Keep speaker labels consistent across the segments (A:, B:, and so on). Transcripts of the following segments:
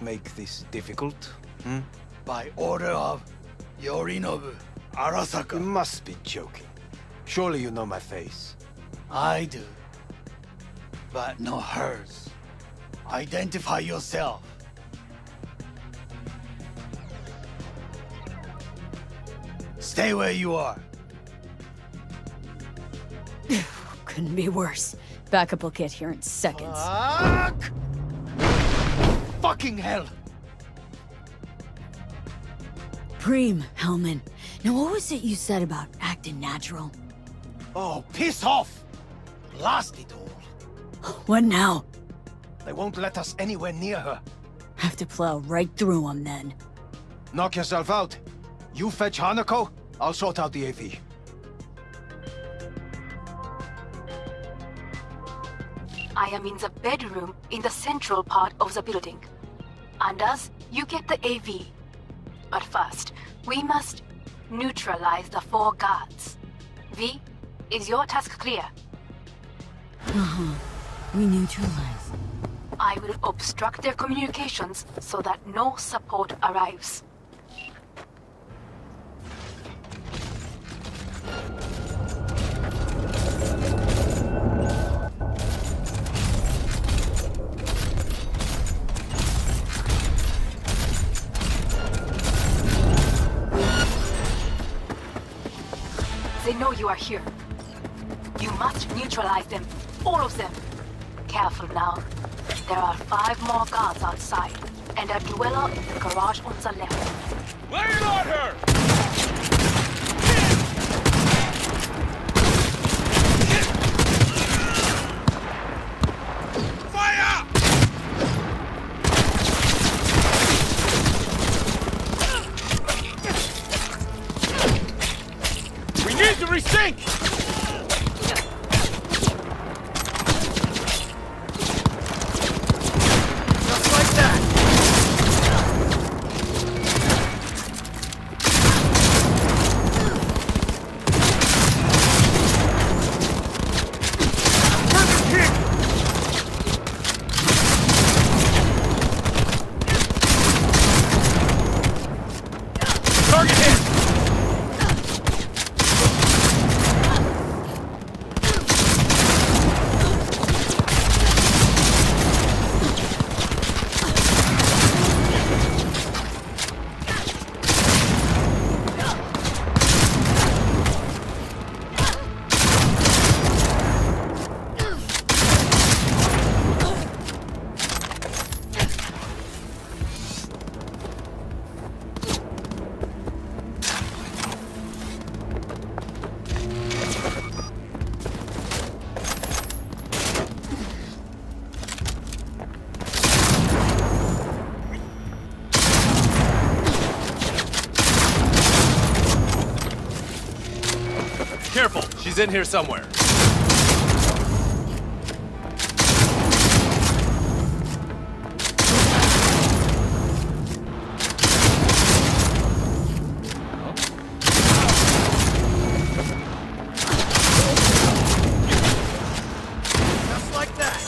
A: make this difficult?
B: By order of Yorinobu Arasaka.
A: You must be joking. Surely you know my face.
B: I do. But not hers. Identify yourself. Stay where you are.
C: Couldn't be worse. Backup will get here in seconds.
B: Fuck! Fucking hell!
C: Preem, Hellman. Now what was it you said about acting natural?
B: Oh, piss off! Lost it all.
C: What now?
A: They won't let us anywhere near her.
C: Have to plow right through them then.
A: Knock yourself out. You fetch Hanako, I'll sort out the AV.
D: I am in the bedroom in the central part of the building. Anders, you get the AV. But first, we must neutralize the 4 guards. V, is your task clear?
C: We neutralize.
D: I will obstruct their communications so that no support arrives. They know you are here. You must neutralize them. All of them. Careful now. There are 5 more guards outside, and a dweller in the garage on the left.
E: Lay it on her! Fire! We need to resync! Careful, she's in here somewhere. Just like that.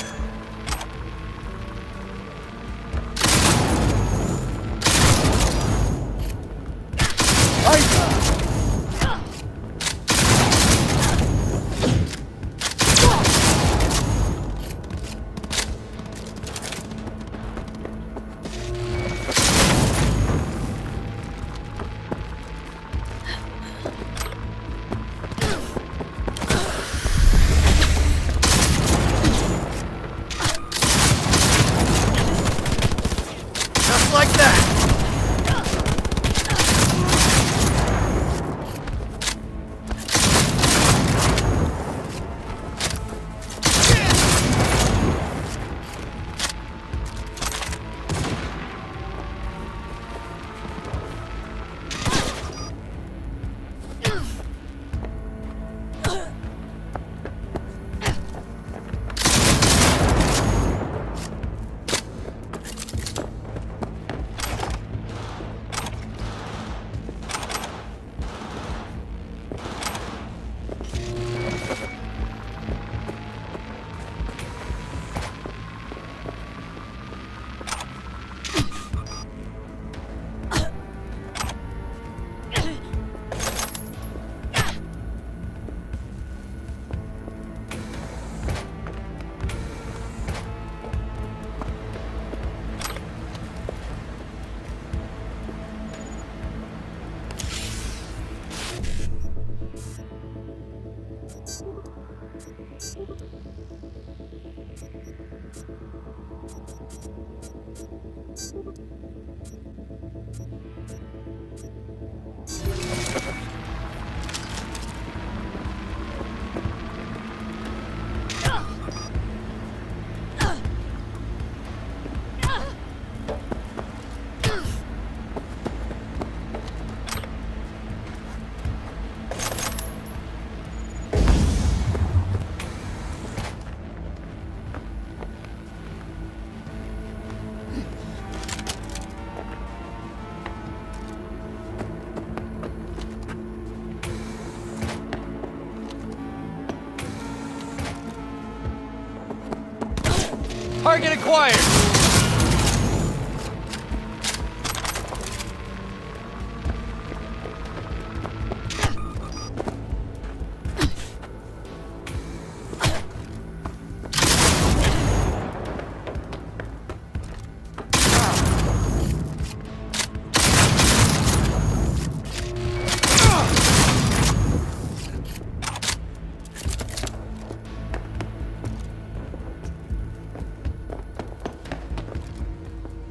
E: Like that! Target acquired!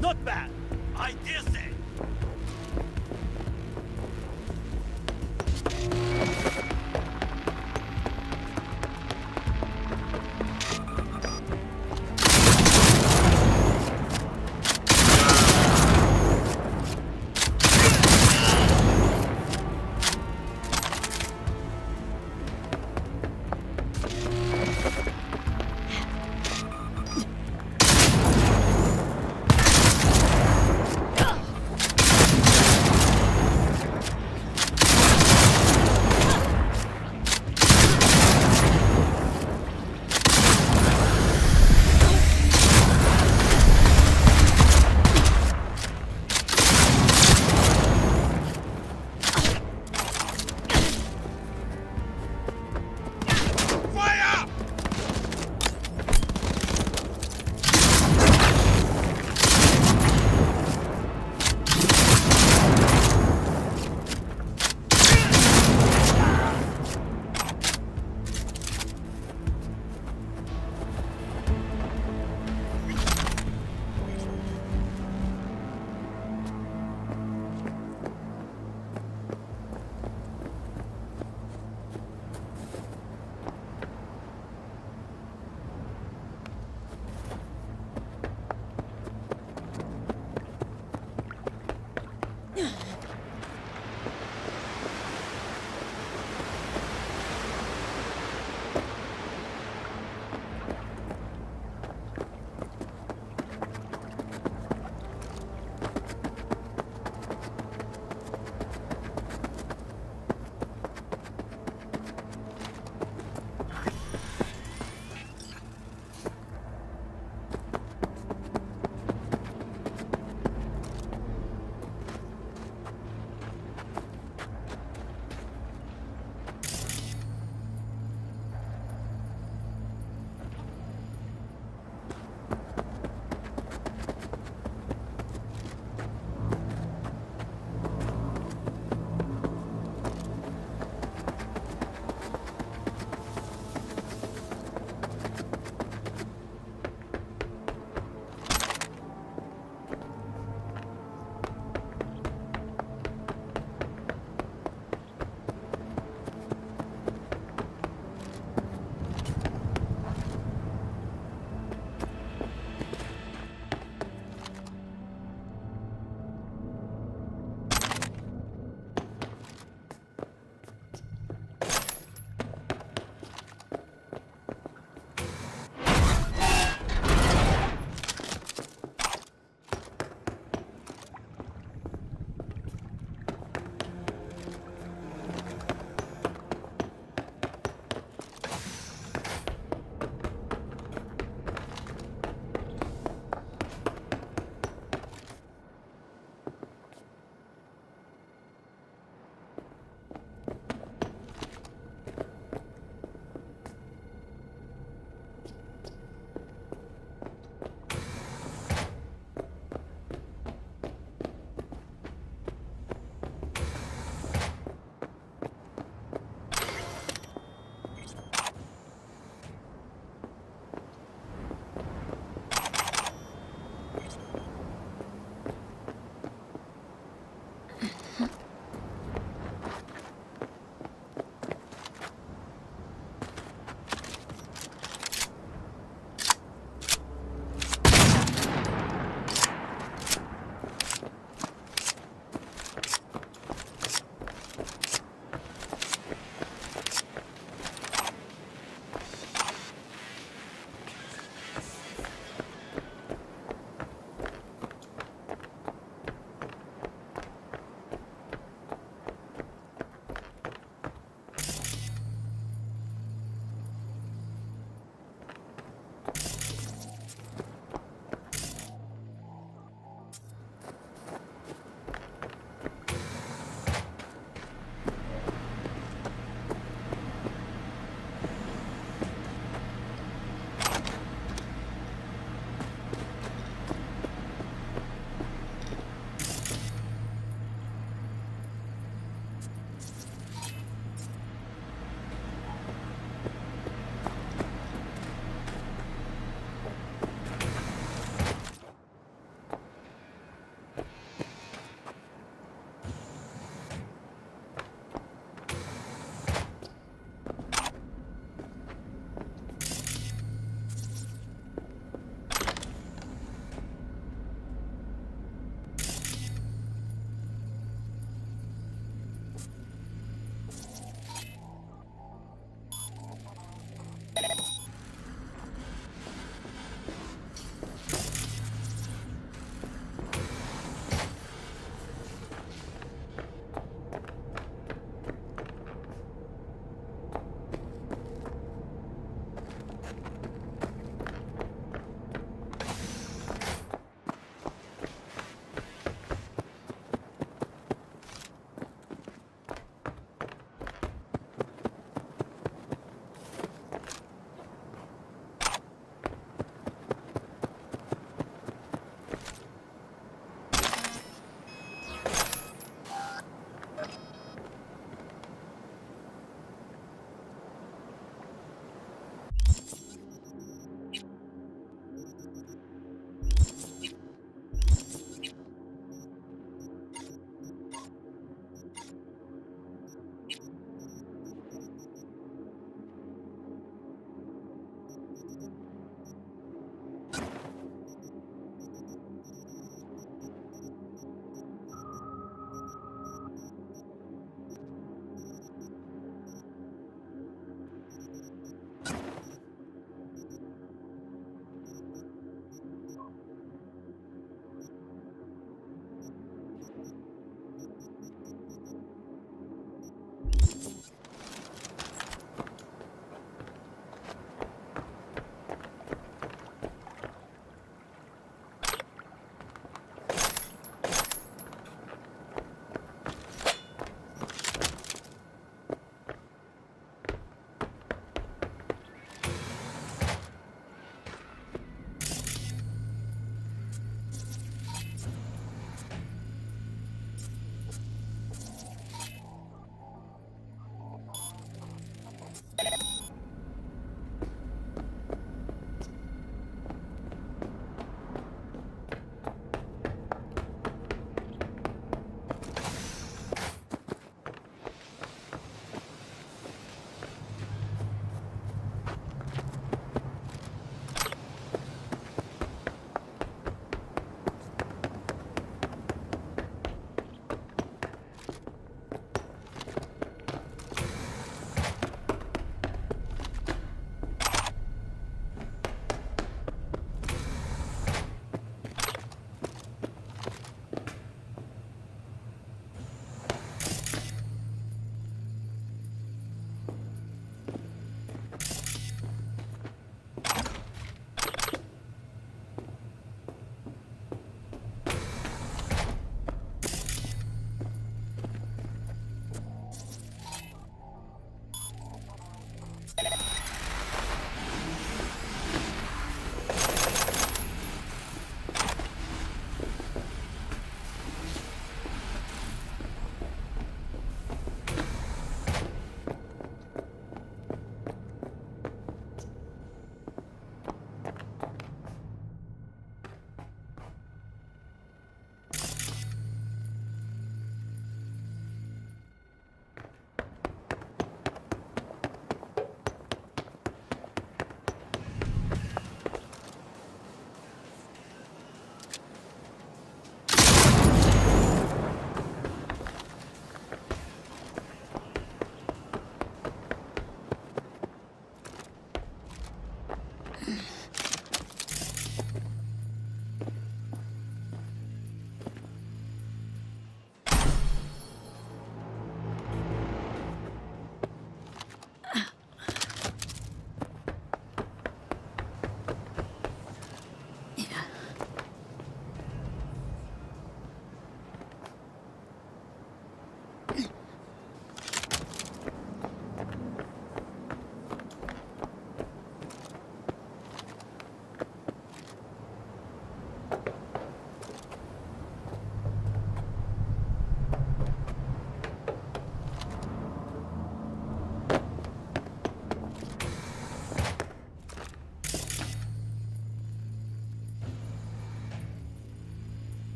B: Not bad. I dare say.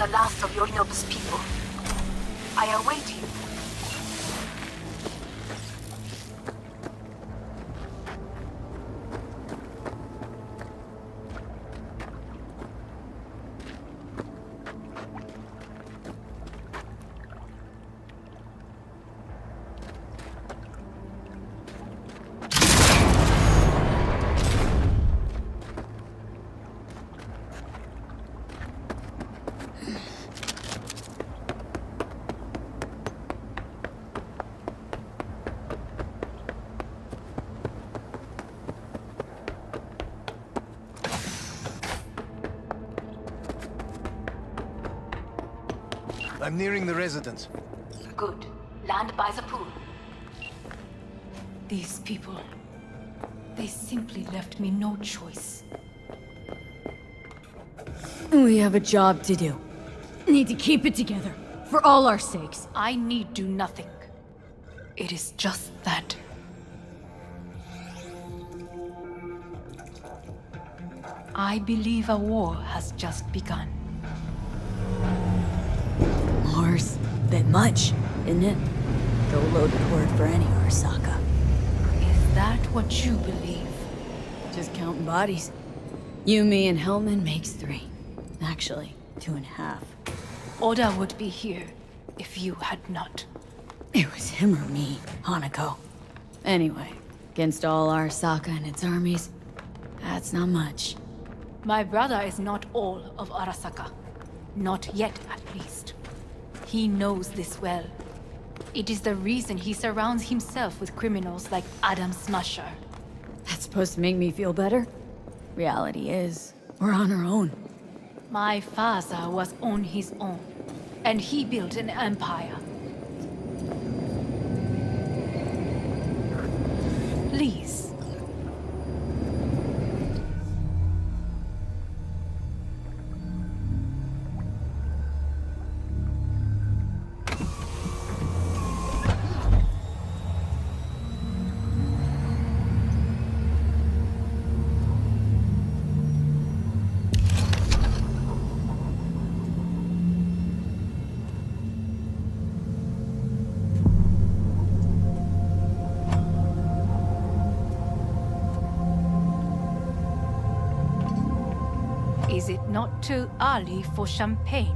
D: the last of Yorinobu's people. I await you.
A: I'm nearing the residence.
D: Good. Land by the pool. These people... they simply left me no choice.
C: We have a job to do. Need to keep it together. For all our sakes.
D: I need do nothing. It is just that. I believe a war has just begun.
C: War's a bit much, isn't it? The loaded word for any Arasaka.
D: Is that what you believe?
C: Just counting bodies. You, me, and Hellman makes 3. Actually, 2.5.
D: Oda would be here if you had not.
C: It was him or me, Hanako. Anyway, against all Arasaka and its armies, that's not much.
D: My brother is not all of Arasaka. Not yet, at least. He knows this well. It is the reason he surrounds himself with criminals like Adam Smasher.
C: That's supposed to make me feel better? Reality is, we're on our own.
D: My father was on his own, and he built an empire. Please. Is it not too early for champagne?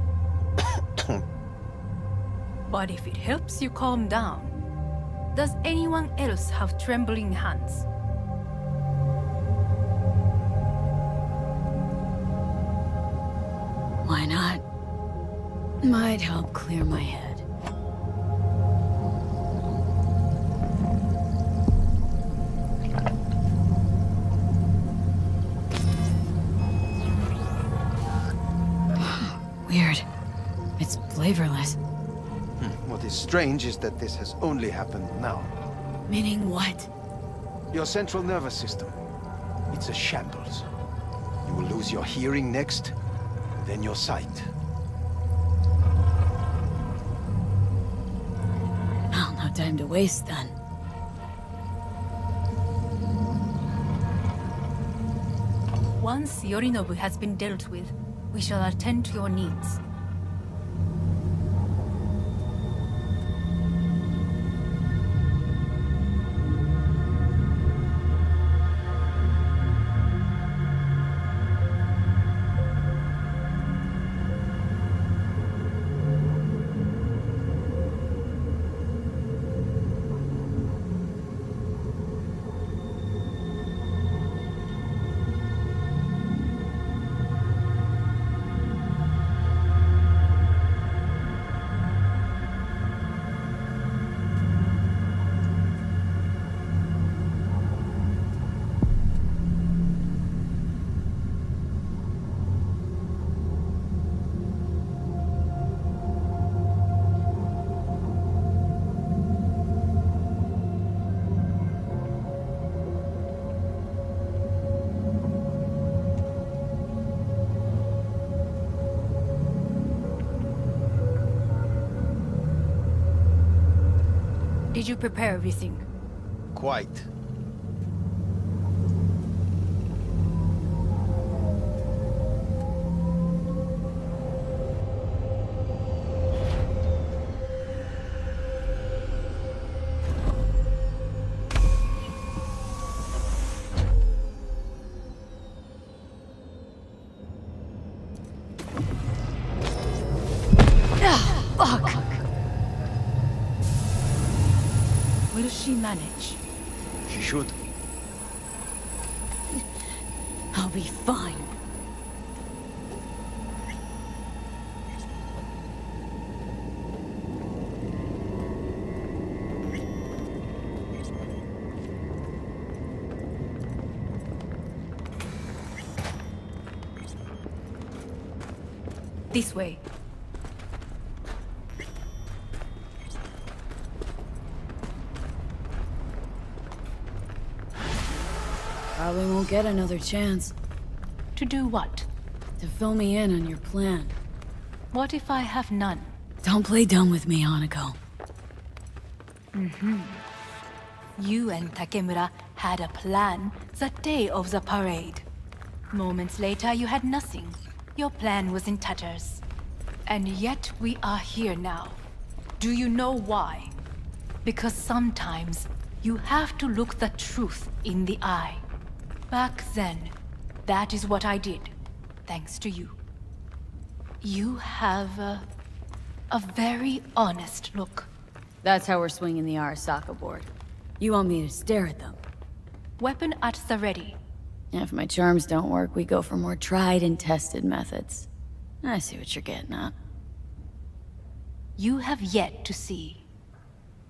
D: But if it helps you calm down, does anyone else have trembling hands?
C: Why not? Might help clear my head. Weird. It's flavorless.
A: What is strange is that this has only happened now.
C: Meaning what?
A: Your central nervous system. It's a shambles. You will lose your hearing next, then your sight.
C: Well, no time to waste then.
D: Once Yorinobu has been dealt with, we shall attend to your needs. Did you prepare everything?
A: Quite.
C: Fuck!
D: Will she manage?
A: She should.
C: I'll be fine.
D: This way.
C: Probably won't get another chance
D: To do what?
C: to fill me in on your plan.
D: What if I have none?
C: Don't play dumb with me, Hanako.
D: You and Takemura had a plan the day of the parade. Moments later, you had nothing. Your plan was in tatters. And yet we are here now. Do you know why? Because sometimes you have to look the truth in the eye. Back then, that is what I did, thanks to you. You have a very honest look.
C: That's how we're swinging the Arasaka board. You want me to stare at them?
D: Weapon at the ready.
C: If my charms don't work, we go for more tried and tested methods. I see what you're getting at.
D: You have yet to see,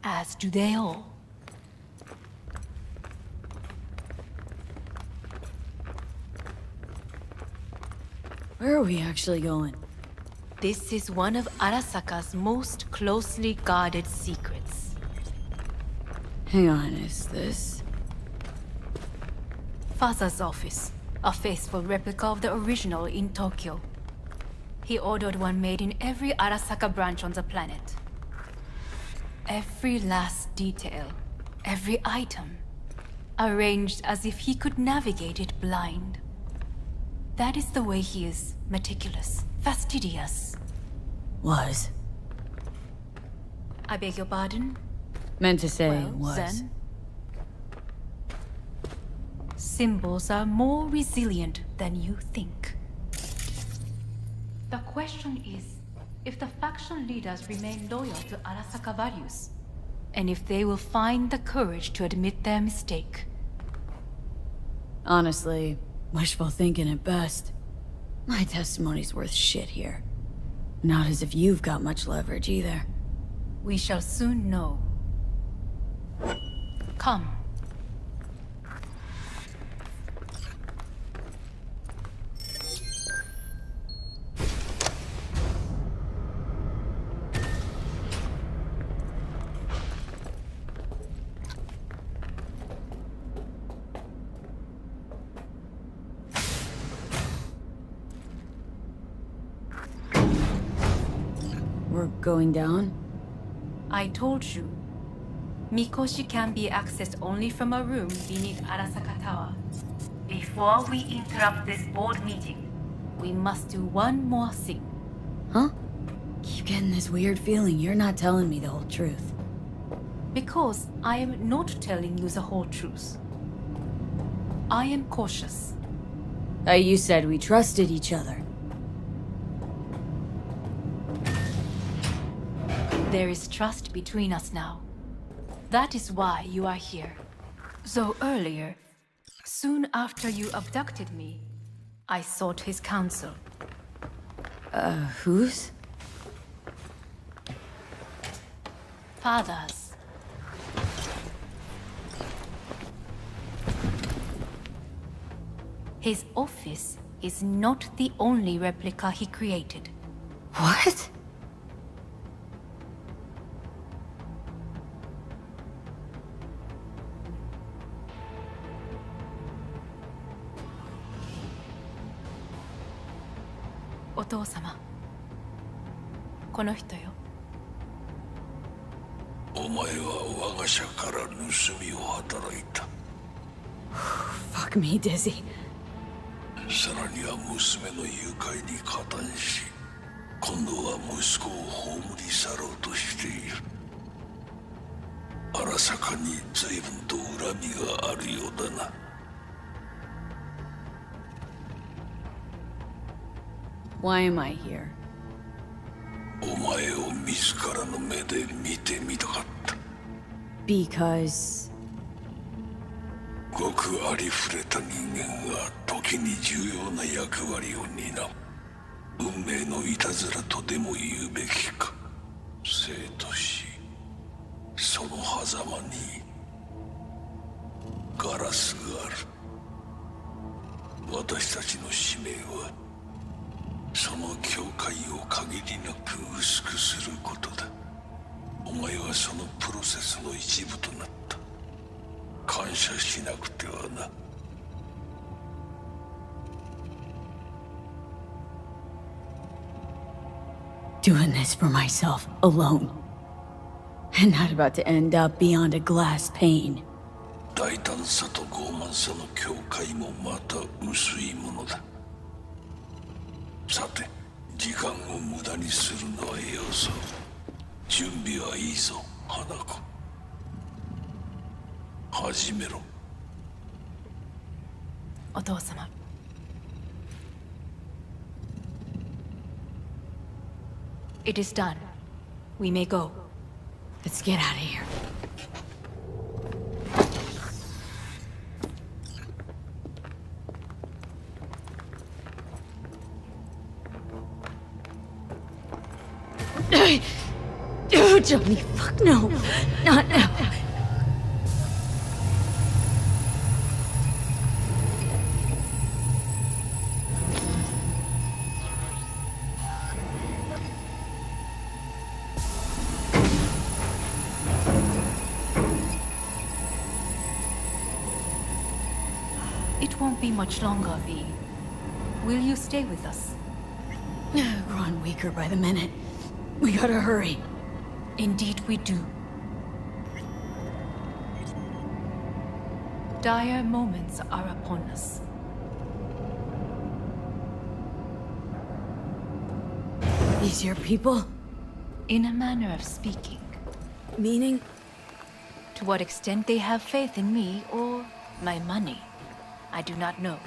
D: as do they all.
C: Where are we actually going?
D: This is one of Arasaka's most closely guarded secrets.
C: Hang on, is this...
D: Father's office, a faithful replica of the original in Tokyo. He ordered one made in every Arasaka branch on the planet. Every last detail, every item, arranged as if he could navigate it blind. That is the way he is, meticulous, fastidious.
C: Was.
D: I beg your pardon?
C: Meant to say
D: Well,
C: was.
D: then. Symbols are more resilient than you think. The question is, if the faction leaders remain loyal to Arasaka values, and if they will find the courage to admit their mistake.
C: Honestly, wishful thinking at best. My testimony's worth shit here. Not as if you've got much leverage either.
D: We shall soon know. Come.
C: We're going down?
D: I told you. Mikoshi can be accessed only from a room beneath Arasaka Tower. Before we interrupt this board meeting, we must do one more thing.
C: Huh? Keep getting this weird feeling you're not telling me the whole truth.
D: Because I am not telling you the whole truth. I am cautious.
C: You said we trusted each other.
D: There is trust between us now. That is why you are here. So earlier, soon after you abducted me, I sought his counsel.
C: Whose?
D: Father's. His office is not the only replica he created.
C: What?
D: Otou-sama. この人よ。
F: お前は我が社から盗みを働いた。
C: Fuck me, Dizzy.
F: さらには娘の誘拐に加担し、今度は息子を葬り去ろうとしている。荒坂に随分と恨みがあるようだな。
C: Why am I here?
F: お前を自らの目で見てみたかった。
C: Because...
F: ごくありふれた人間が時に重要な役割を担う。運命のいたずらとでも言うべきか。生と死、その狭間にガラスがある。私たちの使命はその境界を限りなく薄くすることだ。お前はそのプロセスの一部となった。感謝しなくてはな。
C: Doing this for myself, alone. And not about to end up beyond a glass pane.
F: 大胆さと傲慢さの境界もまた薄いものだ。さて、時間を無駄にするのはよそう。準備はいいぞ、花子。始めろ。
D: お父様。It is done. We may go.
C: Let's get out of here. Oh, Johnny, fuck no. Not now.
D: It won't be much longer, V. Will you stay with us?
C: Growing weaker by the minute. We gotta hurry.
D: Indeed we do. Dire moments are upon us.
C: These your people?
D: In a manner of speaking.
C: Meaning?
D: To what extent they have faith in me or my money, I do not know.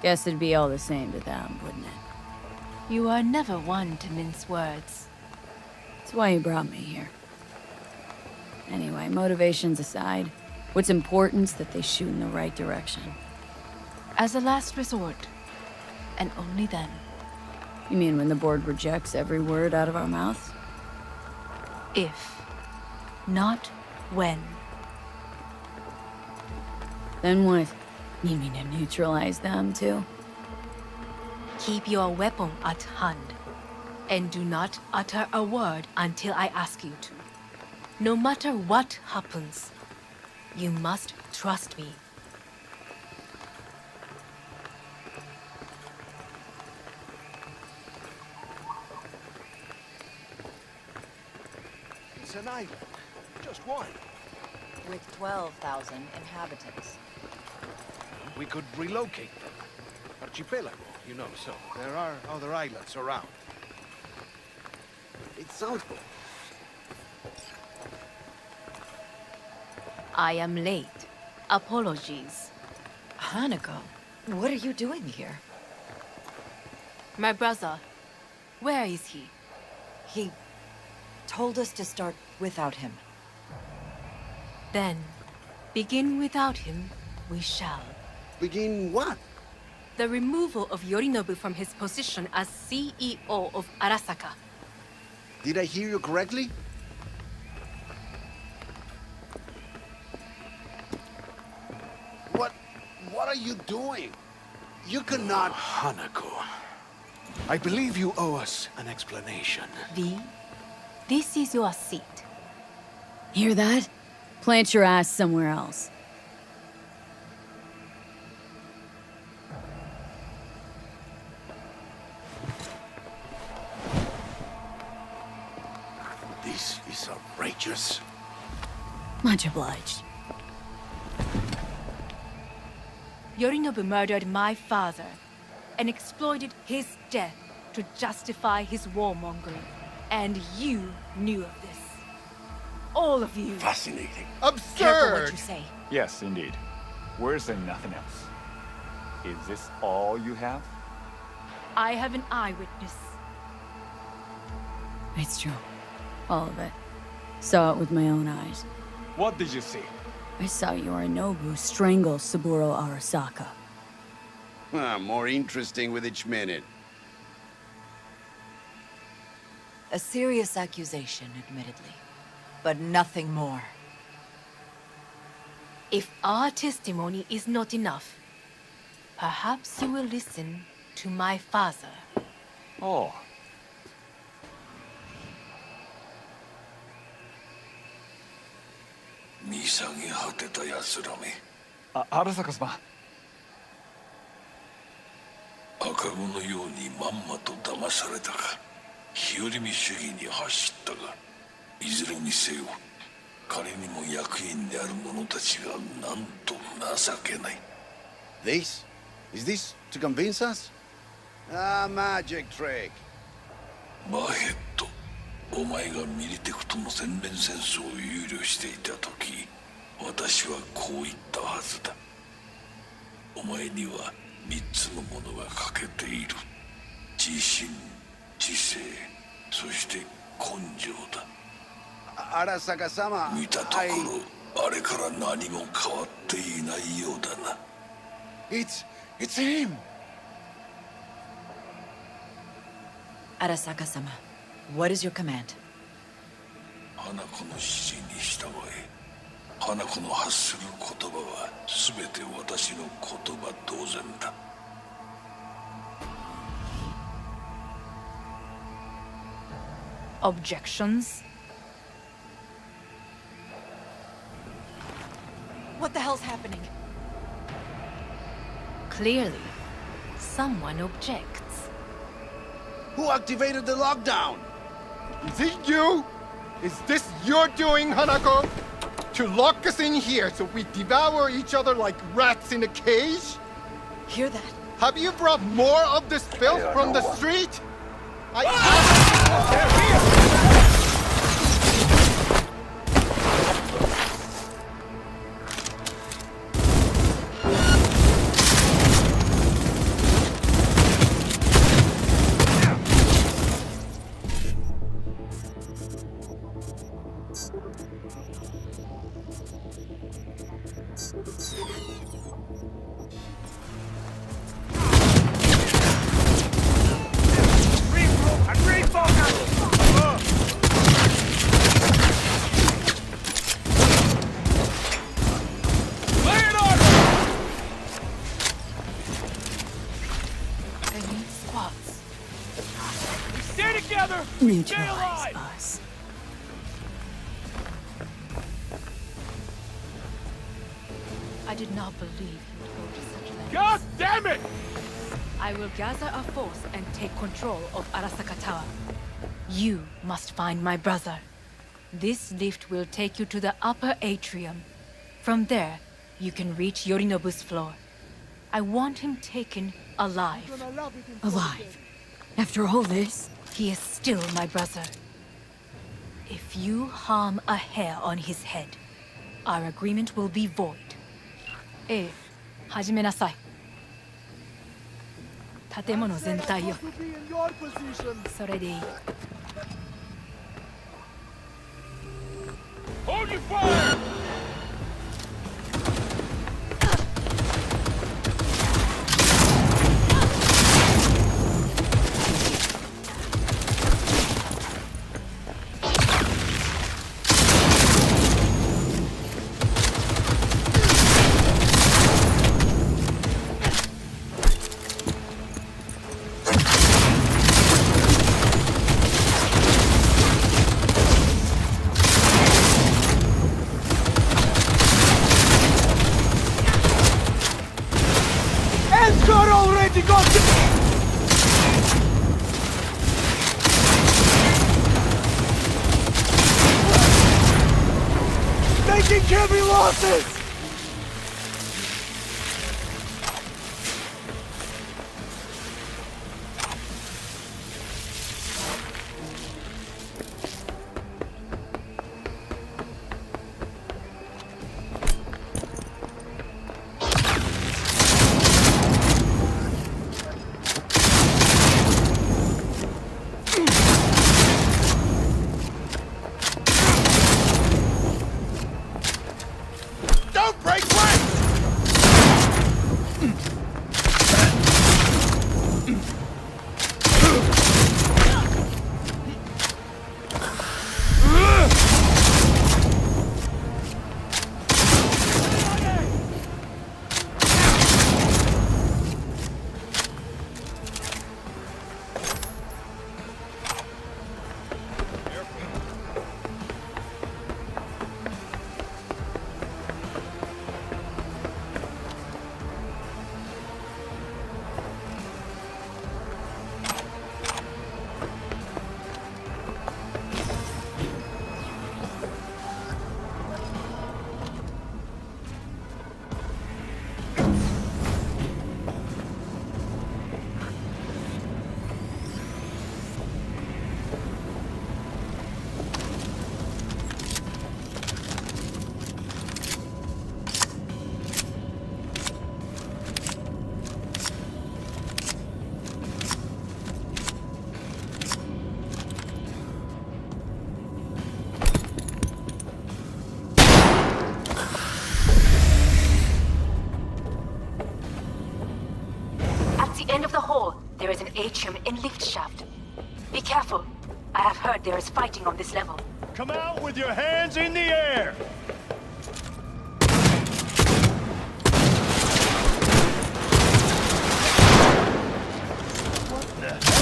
C: Guess it'd be all the same to them, wouldn't it?
D: You are never one to mince words.
C: That's why you brought me here. Anyway, motivations aside, what's important's that they shoot in the right direction.
D: As a last resort, and only then.
C: You mean when the board rejects every word out of our mouths?
D: If, not when.
C: Then what? You mean to neutralize them, too?
D: Keep your weapon at hand, and do not utter a word until I ask you to. No matter what happens, you must trust me.
A: It's an island. Just one.
G: With 12,000 inhabitants.
A: We could relocate them. Archipelago, you know, so there are other islands around. It sounds good.
D: I am late. Apologies.
G: Hanako, what are you doing here?
D: My brother, where is he?
G: He told us to start without him.
D: Then, begin without him, we shall.
A: Begin what?
D: The removal of Yorinobu from his position as CEO of Arasaka.
A: Did I hear you correctly? What are you doing? You cannot... Hanako, I believe you owe us an explanation.
D: V, this is your seat.
C: Hear that? Plant your ass somewhere else.
A: This is outrageous.
C: Much obliged.
D: Yorinobu murdered my father and exploited his death to justify his warmongering. And you knew of this. All of you.
A: Fascinating.
G: Careful what you say.
H: Yes, indeed. Where's there nothing else? Is this all you have?
D: I have an eyewitness.
C: It's true. All of it. Saw it with my own eyes.
H: What did you see?
C: I saw Yorinobu strangle Saburo Arasaka.
A: More interesting with each minute.
G: A serious accusation, admittedly. But nothing more.
D: If our testimony is not enough, perhaps you will listen to my father.
H: Oh. Arasaka-sama.
F: 赤子のようにまんまと騙されたか、日和見主義に走ったが、いずれにせよ彼にも役員である者たちがなんと情けない。
A: This? Is this to convince us? Ah, magic trick.
F: マーヘッド、お前がミリテクとの全面戦争を憂慮していた時、私はこう言ったはずだ。お前には3つのものが欠けている。自信、知性、そして根性だ。
A: Arasaka-sama,
F: 見たところ、あれから何も変わっていないようだな。
A: It's him!
G: Arasaka-sama, what is your command?
F: 花子の指示に従え。花子の発する言葉は全て私の言葉同然だ。
D: Objections?
G: What the hell's happening?
D: Clearly, someone objects.
A: Who activated the lockdown?
I: Is it you? Is this your doing, Hanako? To lock us in here so we devour each other like rats in a cage?
G: Hear that?
I: Have you brought more of this filth from the street?
E: together!
C: Neutralize us.
D: I did not believe you would go to such lengths.
E: God damn it!
D: I will gather a force and take control of Arasaka Tower. You must find my brother. This lift will take you to the upper atrium. From there, you can reach Yorinobu's floor. I want him taken alive.
C: Alive? After all this?
D: He is still my brother. If you harm a hair on his head, our agreement will be void. 始めなさい。建物全体よ。それでいい。
E: Hold your fire!
A: Taking heavy losses!
E: Don't break ranks!
D: End of the hall, there is an atrium in lift shaft. Be careful. I have heard there is fighting on this level.
E: Come out with your hands in the air! What the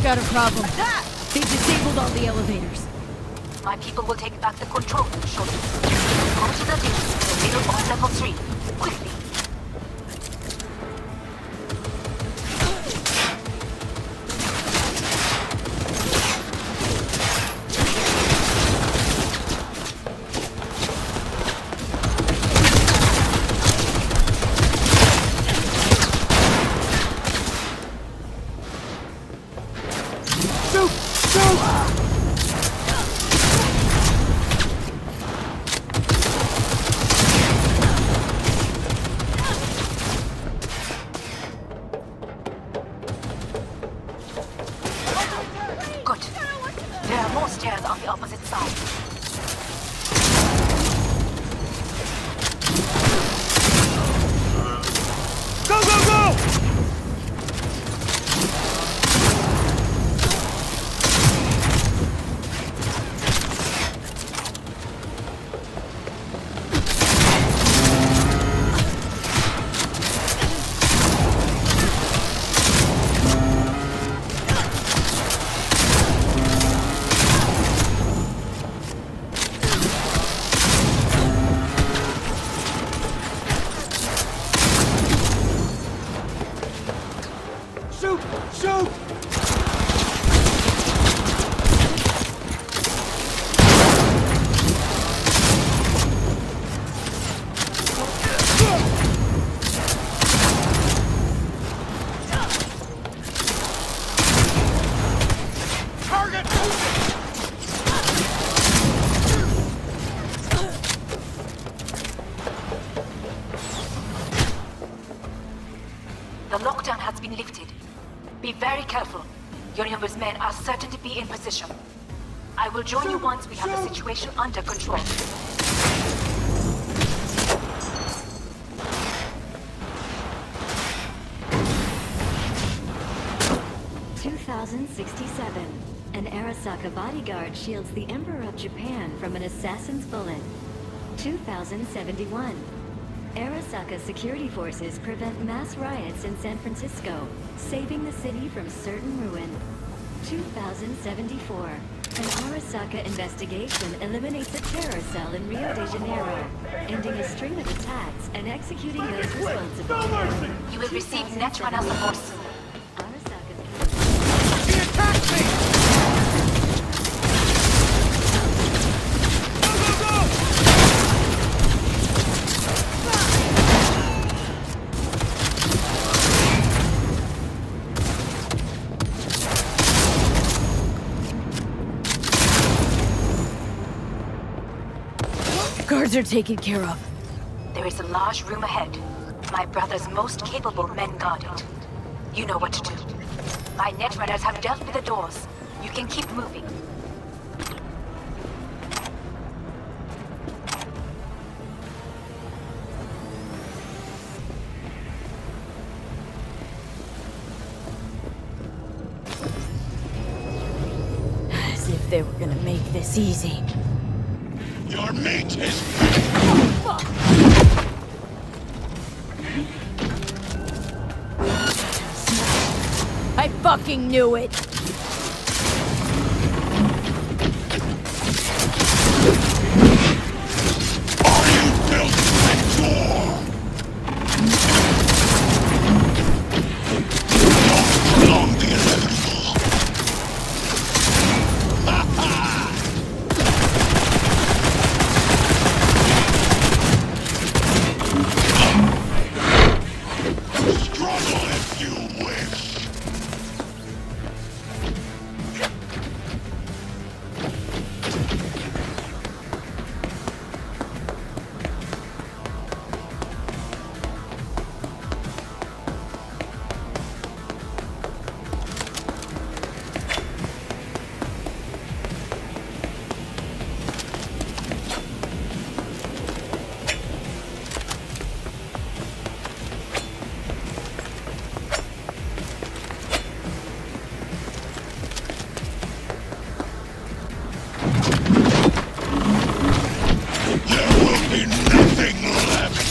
C: Got a problem. They disabled all the elevators.
D: My people will take back the control room shortly. Go to the lift in the middle of level 3. Quickly. Good. There are more stairs on the opposite side.
E: Go, go, go! Shoot! Shoot! Target!
D: The lockdown has been lifted. Be very careful. Your numbers men are certain to be in position. I will join you once we have the situation under control.
J: (2067). An Arasaka bodyguard shields the Emperor of Japan from an assassin's bullet. 2071. Arasaka security forces prevent mass riots in San Francisco, saving the city from certain ruin. 2074. An Arasaka investigation eliminates a terror cell in Rio de Janeiro, ending a string of attacks and executing those responsible.
D: You will receive Netrunner support soon.
J: Arasaka's...
E: He attacked me! Go, go, go!
C: Guards are taken care of.
D: There is a large room ahead. My brother's most capable men guard it. You know what to do. My netrunners have dealt with the doors. You can keep moving.
C: As if they were gonna make this easy.
F: Your mate is...
C: I fucking knew it!
F: Are you built that door? Don't prolong the inevitable. Struggle if you wish. There will be nothing left.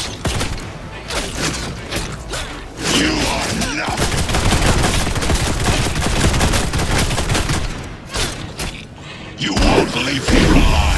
F: You are nothing. You won't leave here alive.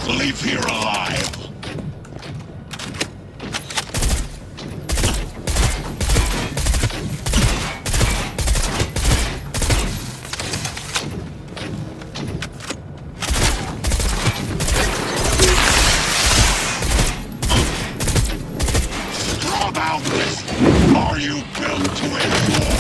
F: Leave here alive. Scrub out this. Are you built to endure?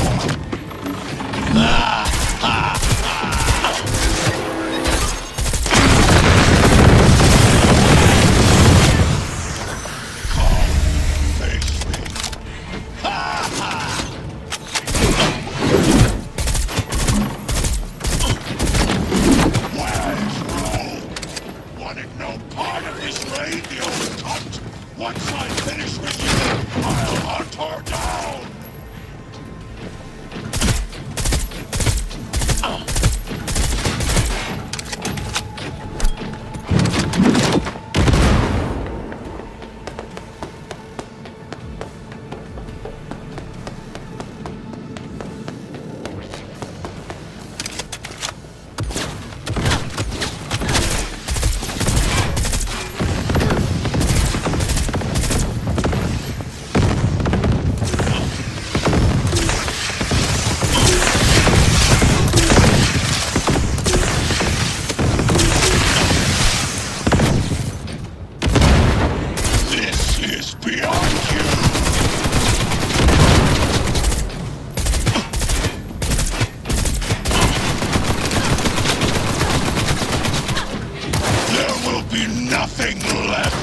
F: Once I finish with you, I'll hunt her down! Nothing left!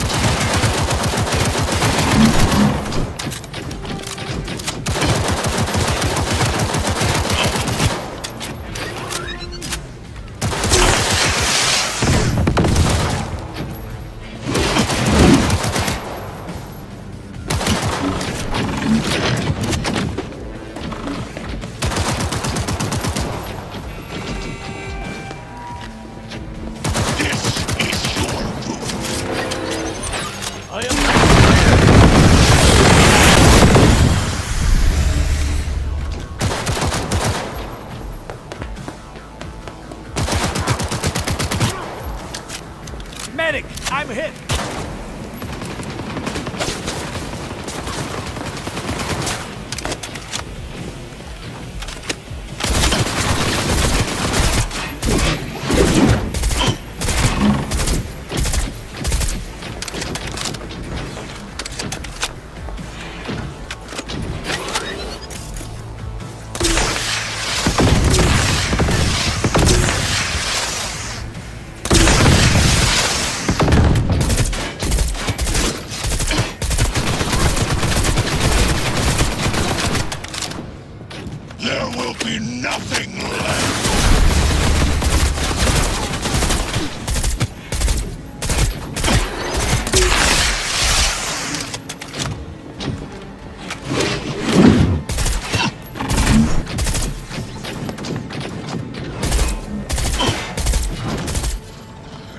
F: be nothing left.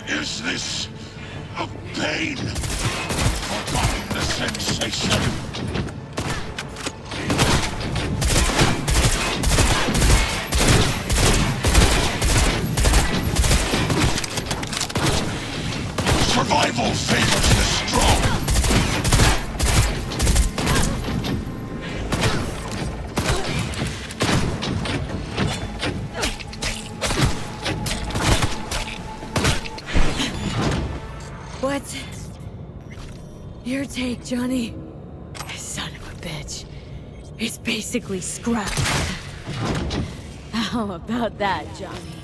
F: Is this a pain? Forgotten the sensation. Survival favors the strong.
C: What's your take, Johnny? Son of a bitch. It's basically scrap. How about that, Johnny?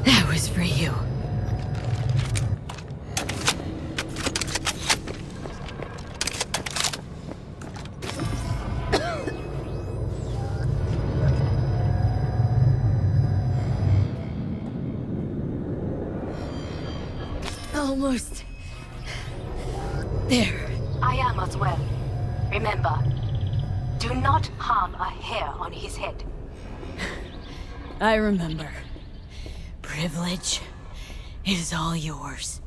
C: That was for you. Almost there.
D: I am as well. Remember, do not harm a hair on his head.
C: I remember. Privilege is all yours.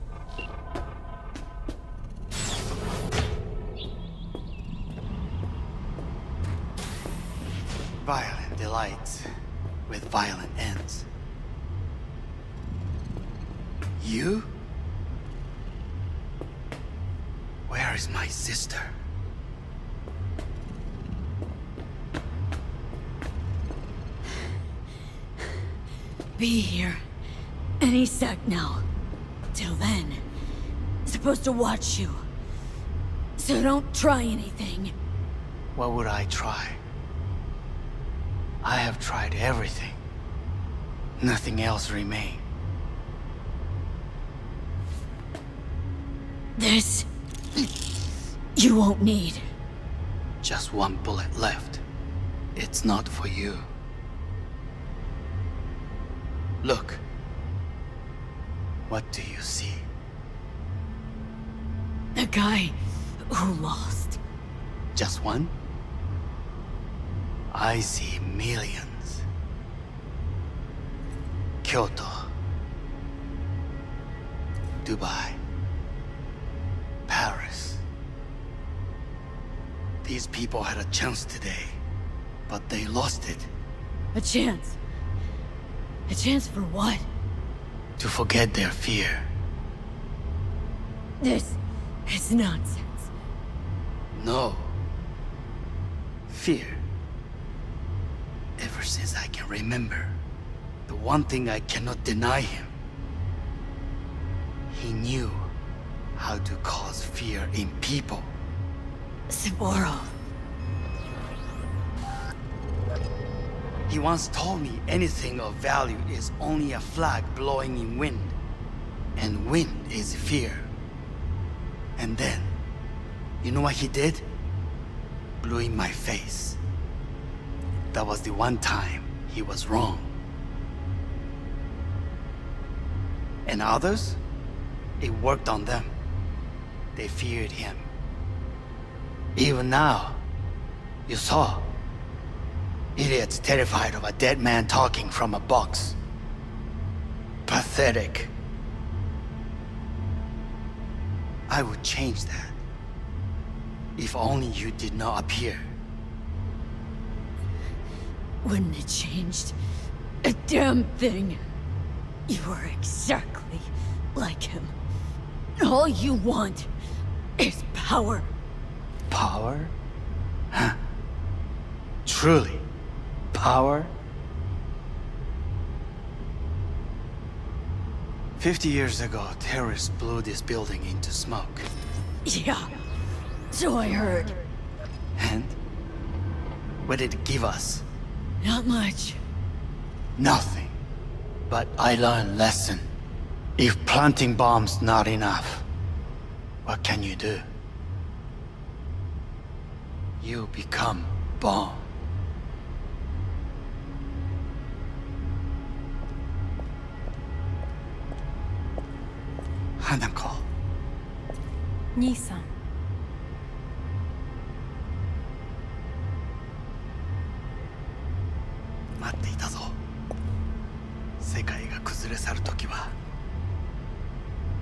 B: Violent delights with violent ends. You? Where is my sister?
C: Be here any sec now. Till then, supposed to watch you. So don't try anything.
B: What would I try? I have tried everything. Nothing else remains.
C: This... you won't need.
B: Just one bullet left. It's not for you. Look. What do you see?
C: The guy who lost.
B: Just one? I see millions. Kyoto. Dubai. Paris. These people had a chance today, but they lost it.
C: A chance? A chance for what?
B: To forget their fear.
C: This is nonsense.
B: No. Fear. Ever since I can remember, the one thing I cannot deny him. He knew how to cause fear in people.
C: Saburo.
B: He once told me anything of value is only a flag blowing in wind. And wind is fear. And then, you know what he did? Blew in my face. That was the one time he was wrong. And others? It worked on them. They feared him. Even now, you saw. Idiots terrified of a dead man talking from a box. Pathetic. I would change that. If only you did not appear.
C: Wouldn't it changed a damn thing? You are exactly like him. All you want is power.
B: Power? Huh. Truly, power? 50 years ago, terrorists blew this building into smoke.
C: Yeah, so I heard.
B: And? What did it give us?
C: Not much.
B: Nothing. But I learned a lesson. If planting bombs not enough, what can you do? You become bomb.
K: 兄さん。
B: 待っていたぞ。世界が崩れ去る時は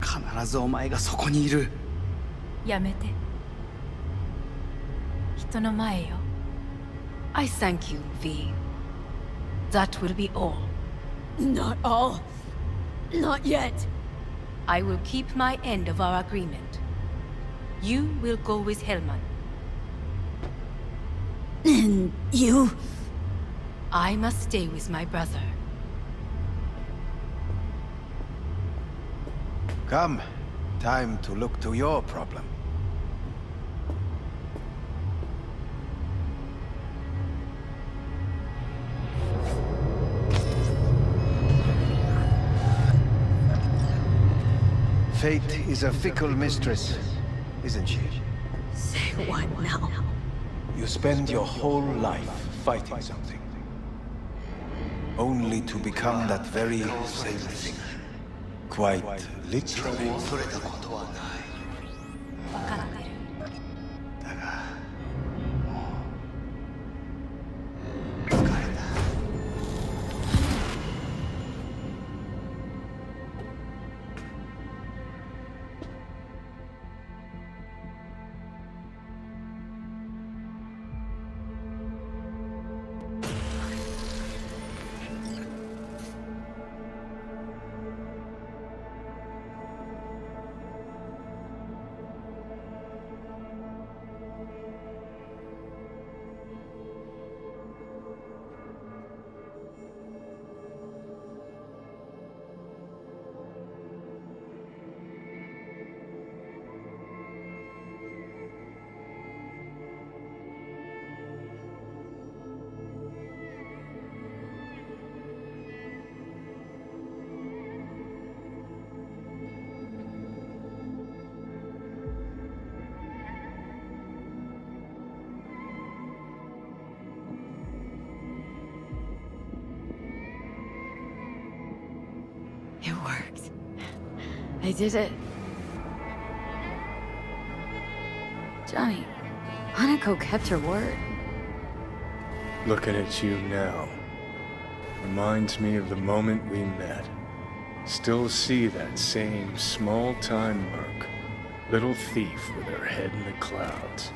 B: 必ずお前がそこにいる。
K: やめて。人の前よ。
C: I thank you, V. That will be all. Not all. Not yet. I will keep my end of our agreement. You will go with Hellman. And you? I must stay with my brother.
A: Come. Time to look to your problem. Fate is a fickle mistress, isn't she?
C: Say what now?
A: You spend your whole life fighting something, only to become that very same thing. Quite literally.
B: 恐れたことはない。
K: 分かってる。
B: だが、もう疲れた。
C: It worked. I did it. Johnny, Hanako kept her word.
L: Looking at you now reminds me of the moment we met. Still see that same small-time merc, little thief with her head in the clouds.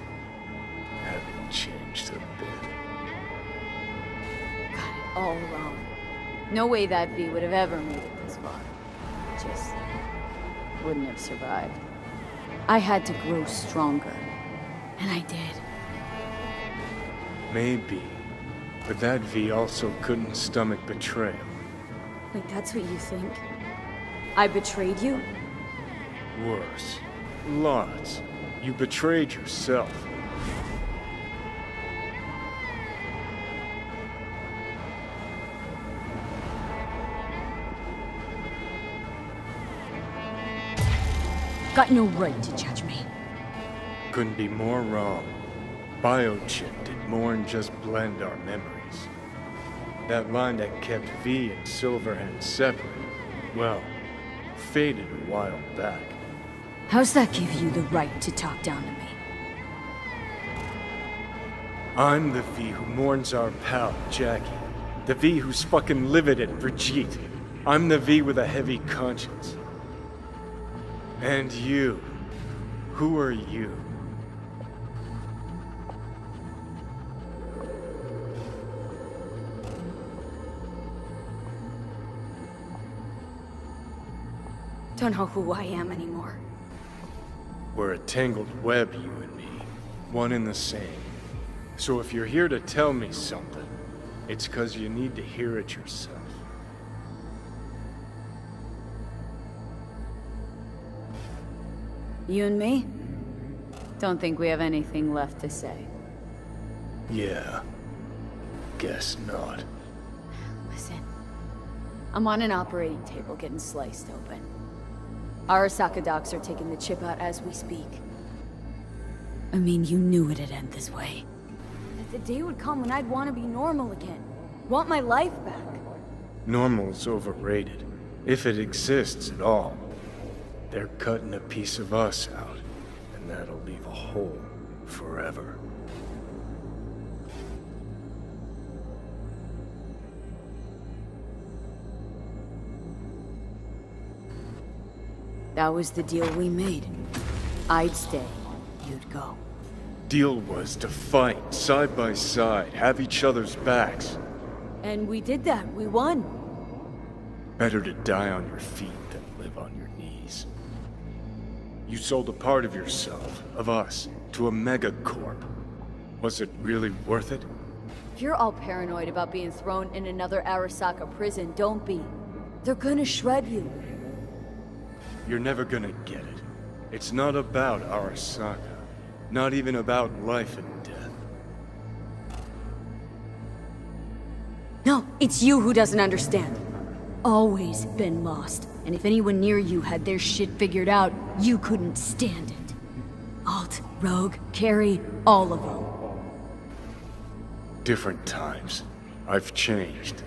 L: Haven't changed a bit.
C: Got it all wrong. No way that V would have ever made it this far. Just wouldn't have survived. I had to grow stronger. And I did.
L: Maybe. But that V also couldn't stomach betrayal.
C: Wait, that's what you think? I betrayed you?
L: Worse. Lots. You betrayed yourself.
C: Got no right to judge me.
L: Couldn't be more wrong. Biochip did more than just blend our memories. That line that kept V and Silverhand separate, well, faded a while back.
C: How's that give you the right to talk down to me?
L: I'm the V who mourns our pal, Jackie. The V who's fucking livid at Brigitte. I'm the V with a heavy conscience. And you. Who are you?
C: Don't know who I am anymore.
L: We're a tangled web, you and me. One and the same. So if you're here to tell me something, it's 'cause you need to hear it yourself.
C: You and me? Don't think we have anything left to say.
L: Yeah. Guess not.
C: Listen. I'm on an operating table getting sliced open. Arasaka docs are taking the chip out as we speak. I mean, you knew it'd end this way. That the day would come when I'd want to be normal again. Want my life back.
L: Normal's overrated. If it exists at all. They're cutting a piece of us out. leave a hole forever.
C: That was the deal we made. I'd stay, you'd go.
L: Deal was to fight side by side, have each other's backs.
C: And we did that, we won.
L: Better to die on your feet than live on your knees. You sold a part of yourself, of us, to a megacorp. Was it really worth it?
C: If you're all paranoid about being thrown in another Arasaka prison, don't be. They're gonna shred you.
L: You're never gonna get it. It's not about Arasaka. Not even about life and death.
C: No, it's you who doesn't understand. Always been lost. And if anyone near you had their shit figured out, you couldn't stand it. Alt, Rogue, Carrie, all of them.
L: Different times. I've changed.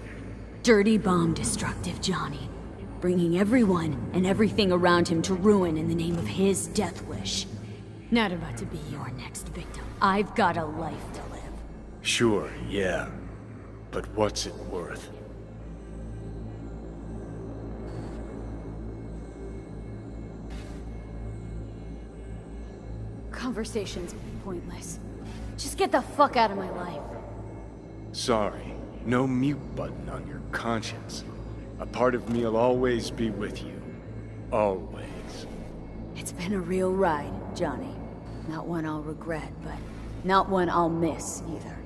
C: Dirty bomb destructive Johnny. Bringing everyone and everything around him to ruin in the name of his death wish. Not about to be your next victim. I've got a life to live.
L: Sure, yeah. But what's it worth?
C: Conversation's pointless. Just get the fuck out of my life.
L: Sorry, no mute button on your conscience. A part of me'll always be with you. Always.
C: It's been a real ride, Johnny. Not one I'll regret, but not one I'll miss either.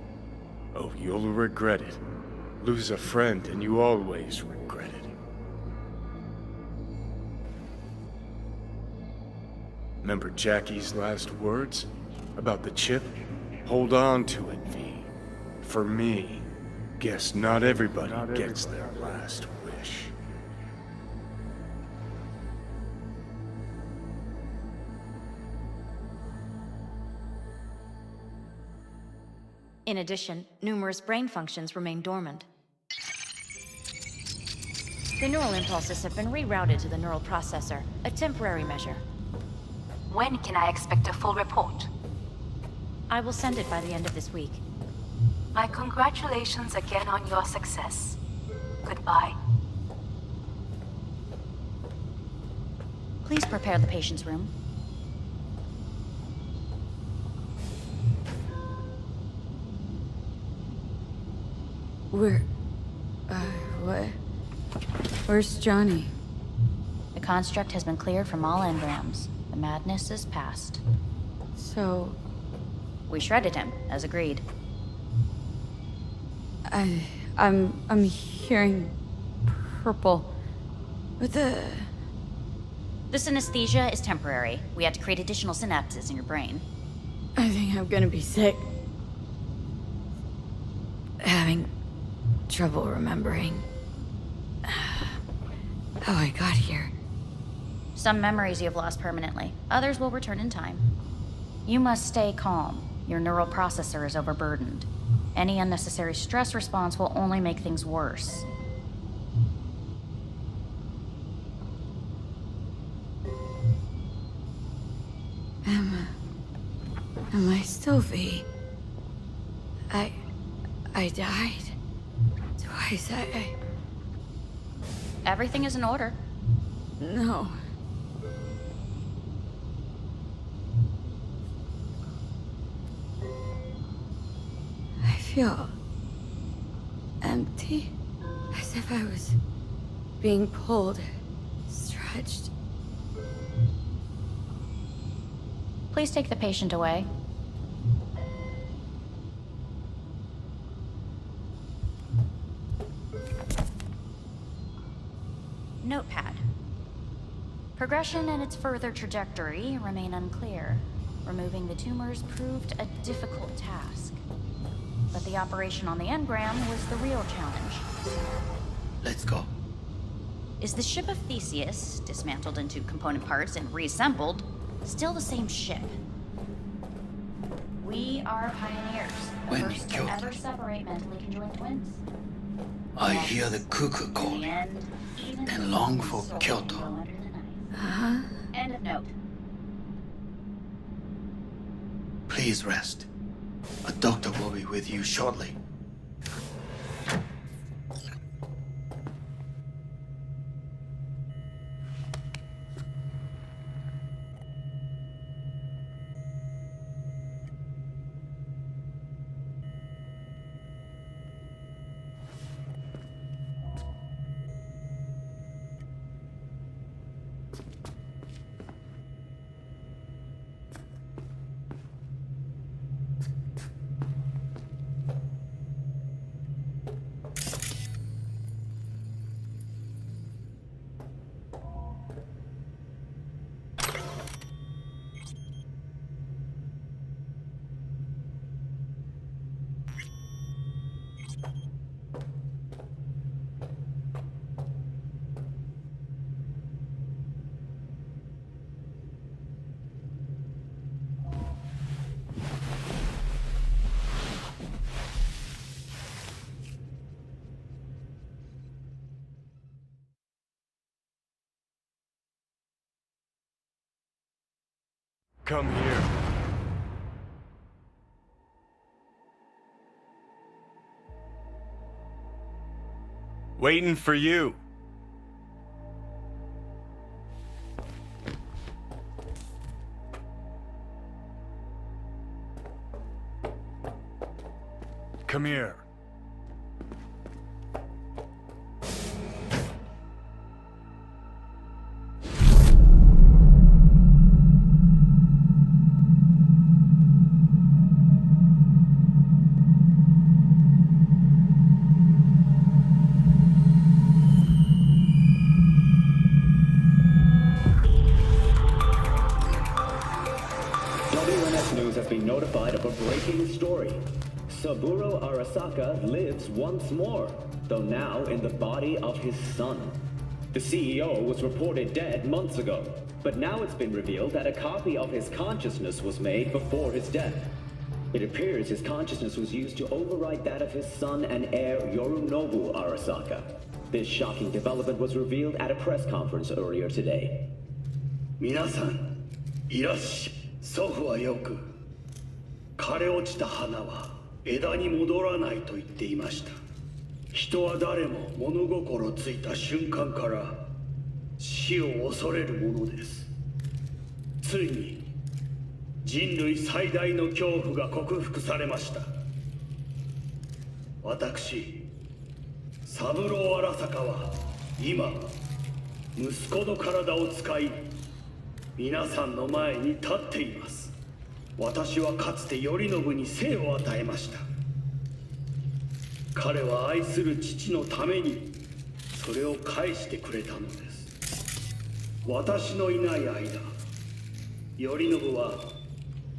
L: Oh, you'll regret it. Lose a friend and you always regret it. Remember Jackie's last words? About the chip? Hold on to it, V. For me, guess not everybody gets their last wish.
M: In addition, numerous brain functions remain dormant. The neural impulses have been rerouted to the neural processor, a temporary measure.
D: When can I expect a full report?
M: I will send it by the end of this week.
D: My congratulations again on your success. Goodbye.
M: Please prepare the patient's room.
C: What? Where's Johnny?
M: The construct has been cleared from all engrams. The madness is past.
C: So...
M: We shredded him, as agreed.
C: I'm hearing... purple. What the...
M: The synesthesia is temporary. We had to create additional synapses in your brain.
C: I think I'm gonna be sick. Having trouble remembering how I got here.
M: Some memories you have lost permanently. Others will return in time. You must stay calm. Your neural processor is overburdened. Any unnecessary stress response will only make things worse.
C: Am I still V? I died twice.
M: Everything is in order.
C: No. I feel empty, as if I was being pulled, stretched.
M: Please take the patient away. Notepad. Progression and its further trajectory remain unclear. Removing the tumors proved a difficult task. But the operation on the engram was the real challenge.
B: Let's go.
M: Is the ship of Theseus, dismantled into component parts and reassembled, still the same ship? We are pioneers.
B: When
M: First
B: we
M: to
B: killed
M: ever
B: them,
M: separate mentally conjoined twins.
B: I hear the cuckoo call and long for Kyoto.
M: End of note.
B: Please rest. A doctor will be with you shortly.
L: Come here. Waiting for you. Come here.
N: News has been notified of a breaking story. Saburo Arasaka lives once more, though now in the body of his son. The CEO was reported dead months ago, but now it's been revealed that a copy of his consciousness was made before his death. It appears his consciousness was used to override that of his son and heir Yorinobu Arasaka. This shocking development was revealed at a press conference earlier today.
O: 皆さん、いらっしゃい。祖父はよく、枯れ落ちた花は枝に戻らないと言っていました。人は誰も物心ついた瞬間から死を恐れるものです。ついに人類最大の恐怖が克服されました。私、三郎荒坂は今、息子の体を使い、皆さんの前に立っています。私はかつて頼信に生を与えました。彼は愛する父のためにそれを返してくれたのです。私のいない間、頼信は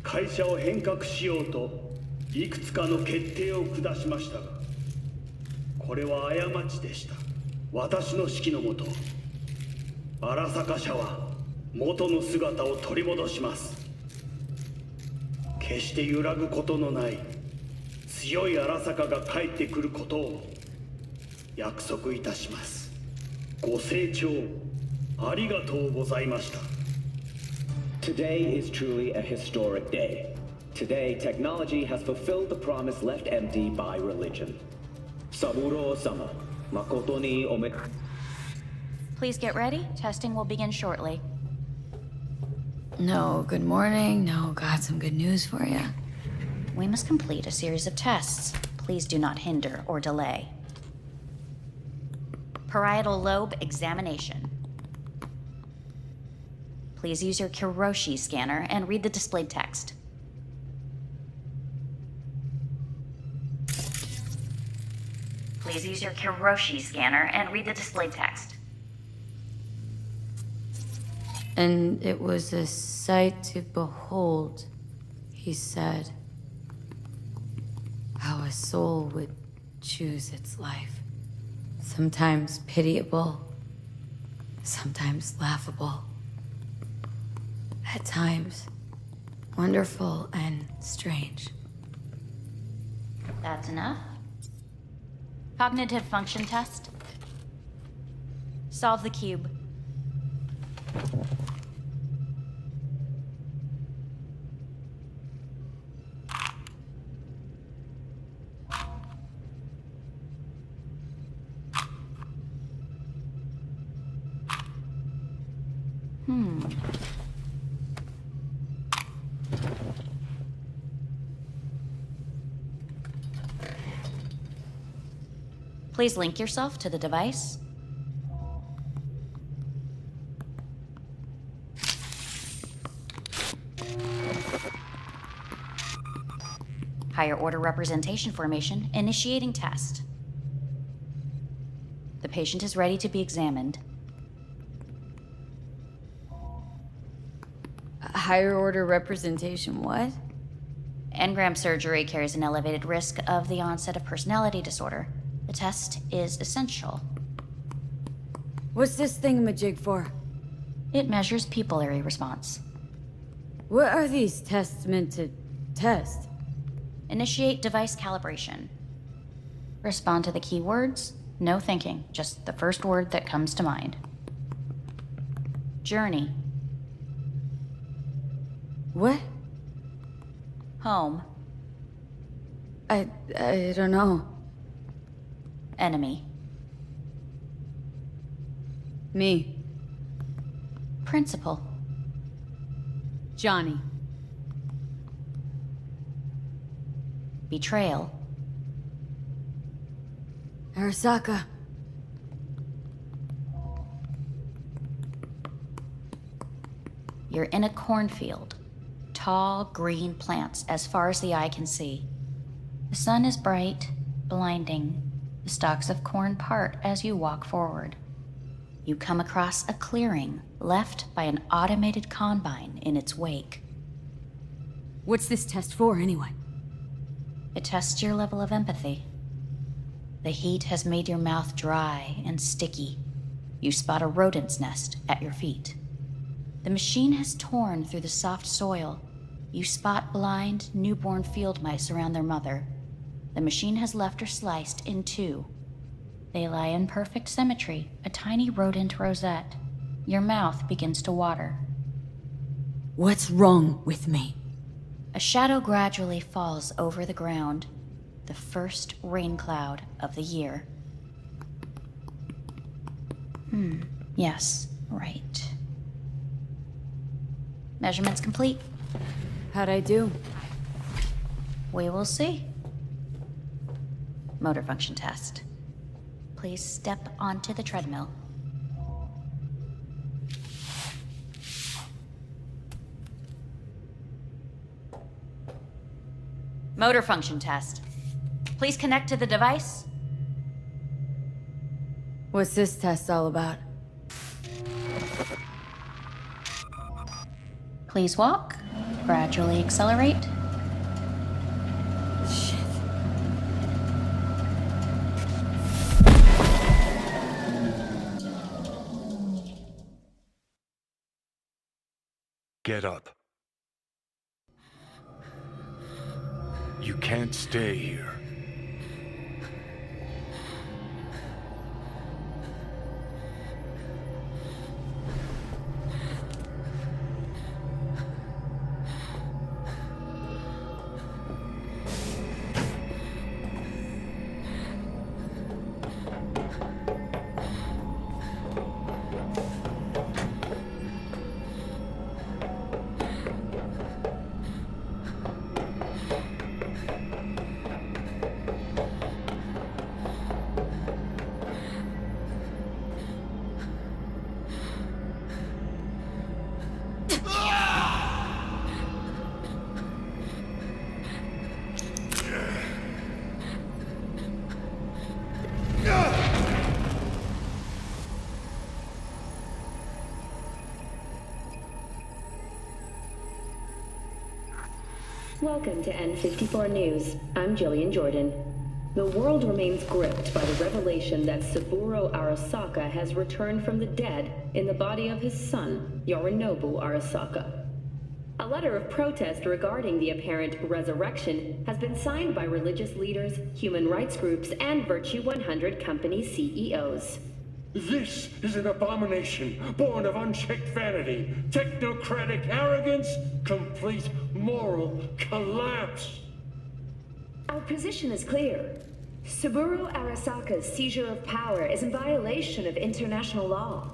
O: 会社を変革しようといくつかの決定を下しましたが、これは過ちでした。私の指揮のもと、荒坂社は元の姿を取り戻します。決して揺らぐことのない強い荒坂が帰ってくることを約束いたします。ご清聴ありがとうございました。
N: Today is truly a historic day. Today, technology has fulfilled the promise left empty by religion. Saburo-sama, makoto ni ome...
M: Please get ready. Testing will begin shortly.
C: No, good morning. No, got some good news for you.
M: We must complete a series of tests. Please do not hinder or delay. Parietal lobe examination. Please use your Kiroshi scanner and read the displayed text. Please use your Kiroshi scanner and read the displayed text.
C: And it was a sight to behold, he said, how a soul would choose its life. Sometimes pitiable, sometimes laughable. At times, wonderful and strange.
M: That's enough. Cognitive function test. Solve the cube. Please link yourself to the device. Higher order representation formation, initiating test. The patient is ready to be examined.
C: Higher order representation, what?
M: Engram surgery carries an elevated risk of the onset of personality disorder. The test is essential.
C: What's this thingamajig for?
M: It measures pupillary response.
C: What are these tests meant to test?
M: Initiate device calibration. Respond to the keywords. No thinking, just the first word that comes to mind. Journey.
C: What?
M: Home.
C: I don't know.
M: Enemy.
C: Me.
M: Principal.
C: Johnny.
M: Betrayal.
C: Arasaka.
M: You're in a cornfield. Tall, green plants as far as the eye can see. The sun is bright, blinding. The stalks of corn part as you walk forward. You come across a clearing left by an automated combine in its wake.
C: What's this test for, anyway?
M: It tests your level of empathy. The heat has made your mouth dry and sticky. You spot a rodent's nest at your feet. The machine has torn through the soft soil. You spot blind, newborn field mice around their mother. The machine has left her sliced in two. They lie in perfect symmetry, a tiny rodent rosette. Your mouth begins to water.
C: What's wrong with me?
M: A shadow gradually falls over the ground. The first rain cloud of the year. Yes, right. Measurements complete.
C: How'd I do?
M: We will see. Motor function test. Please step onto the treadmill. Motor function test. Please connect to the device.
C: What's this test all about?
M: Please walk. Gradually accelerate.
C: Shit.
L: Get up. You can't stay here.
P: Welcome to N54 News. I'm Jillian Jordan. The world remains gripped by the revelation that Saburo Arasaka has returned from the dead in the body of his son, Yorinobu Arasaka. A letter of protest regarding the apparent resurrection has been signed by religious leaders, human rights groups, and Virtue 100 company CEOs.
O: This is an abomination born of unchecked vanity, technocratic arrogance, complete moral collapse.
P: Our position is clear. Saburo Arasaka's seizure of power is in violation of international law.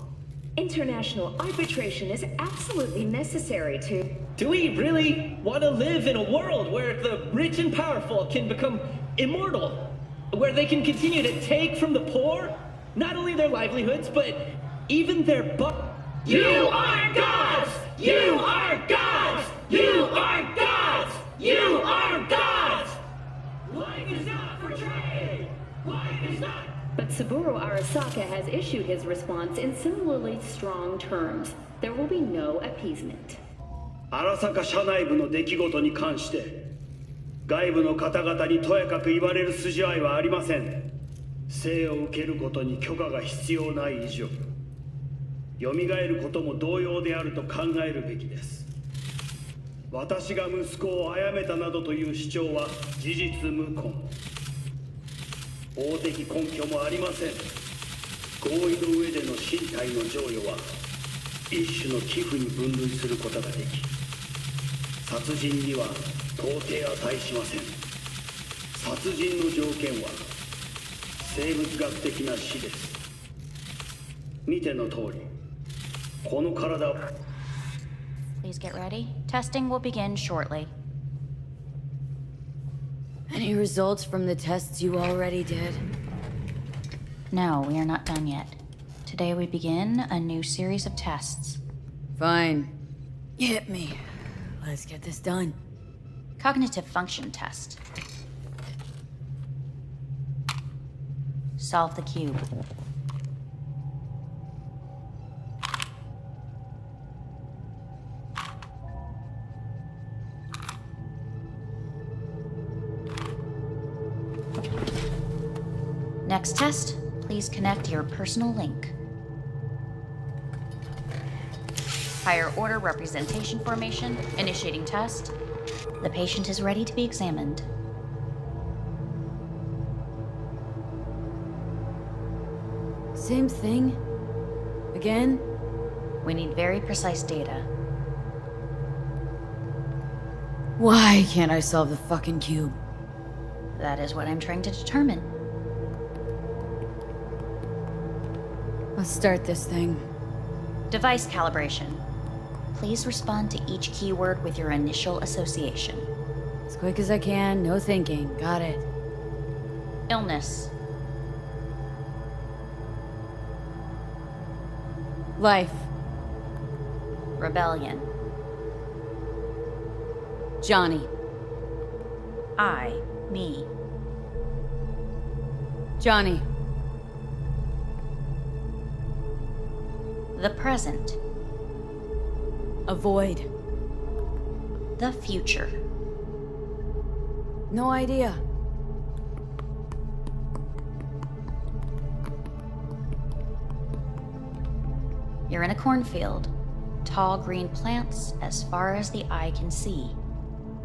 P: International arbitration is absolutely necessary to...
Q: Do we really want to live in a world where the rich and powerful can become immortal? Where they can continue to take from the poor? Not only their livelihoods, but even their
O: You are gods! You are gods! You are gods! You are gods! Life is not for trade! Life is not...
P: But Saburo Arasaka has issued his response in similarly strong terms. There will be no appeasement.
O: 荒坂社内部の出来事に関して外部の方々にとやかく言われる筋合いはありません。生を受けることに許可が必要ない以上蘇ることも同様であると考えるべきです。私が息子を殺めたなどという主張は事実無根。法的根拠もありません。合意の上での身体の贈与は一種の寄付に分類することができ殺人には到底値しません。殺人の条件は生物学的な死です。見ての通りこの体を
M: Please get ready. Testing will begin shortly.
C: Any results from the tests you already did?
M: No, we are not done yet. Today we begin a new series of tests.
C: Fine. Hit me. Let's get this done.
M: Cognitive function test. Solve the cube. Next test, please connect your personal link. Higher order representation formation, initiating test. The patient is ready to be examined.
C: Same thing? Again?
M: We need very precise data.
C: Why can't I solve the fucking cube?
M: That is what I'm trying to determine.
C: Let's start this thing.
M: Device calibration. Please respond to each keyword with your initial association.
C: As quick as I can, no thinking. Got it.
M: Illness.
C: Life.
M: Rebellion.
C: Johnny.
M: I. Me.
C: Johnny.
M: The present.
C: Avoid.
M: The future.
C: No idea.
M: You're in a cornfield. Tall green plants as far as the eye can see.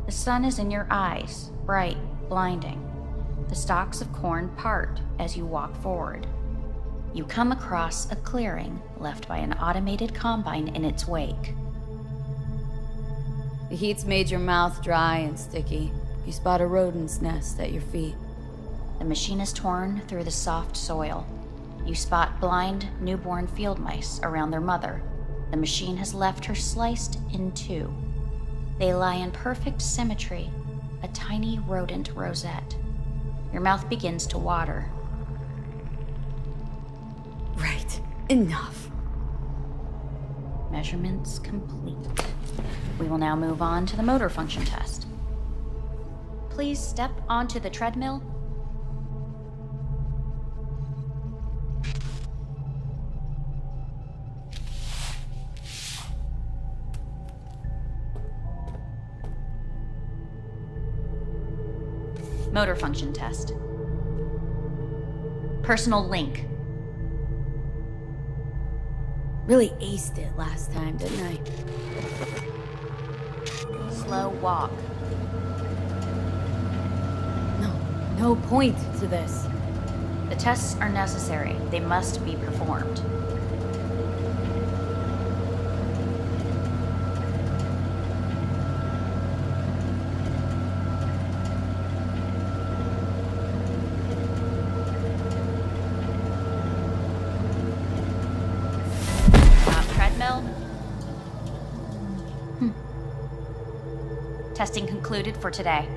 M: The sun is in your eyes, bright, blinding. The stalks of corn part as you walk forward. You come across a clearing left by an automated combine in its wake.
C: The heat's made your mouth dry and sticky. You spot a rodent's nest at your feet.
M: The machine is torn through the soft soil. You spot blind, newborn field mice around their mother. The machine has left her sliced in two. They lie in perfect symmetry, a tiny rodent rosette. Your mouth begins to water.
C: Right. Enough.
M: Measurements complete. We will now move on to the motor function test. Please step onto the treadmill. Motor function test. Personal link.
C: Really aced it last time, didn't I?
M: Slow walk.
C: No point to this.
M: The tests are necessary. They must be performed. Testing concluded for today.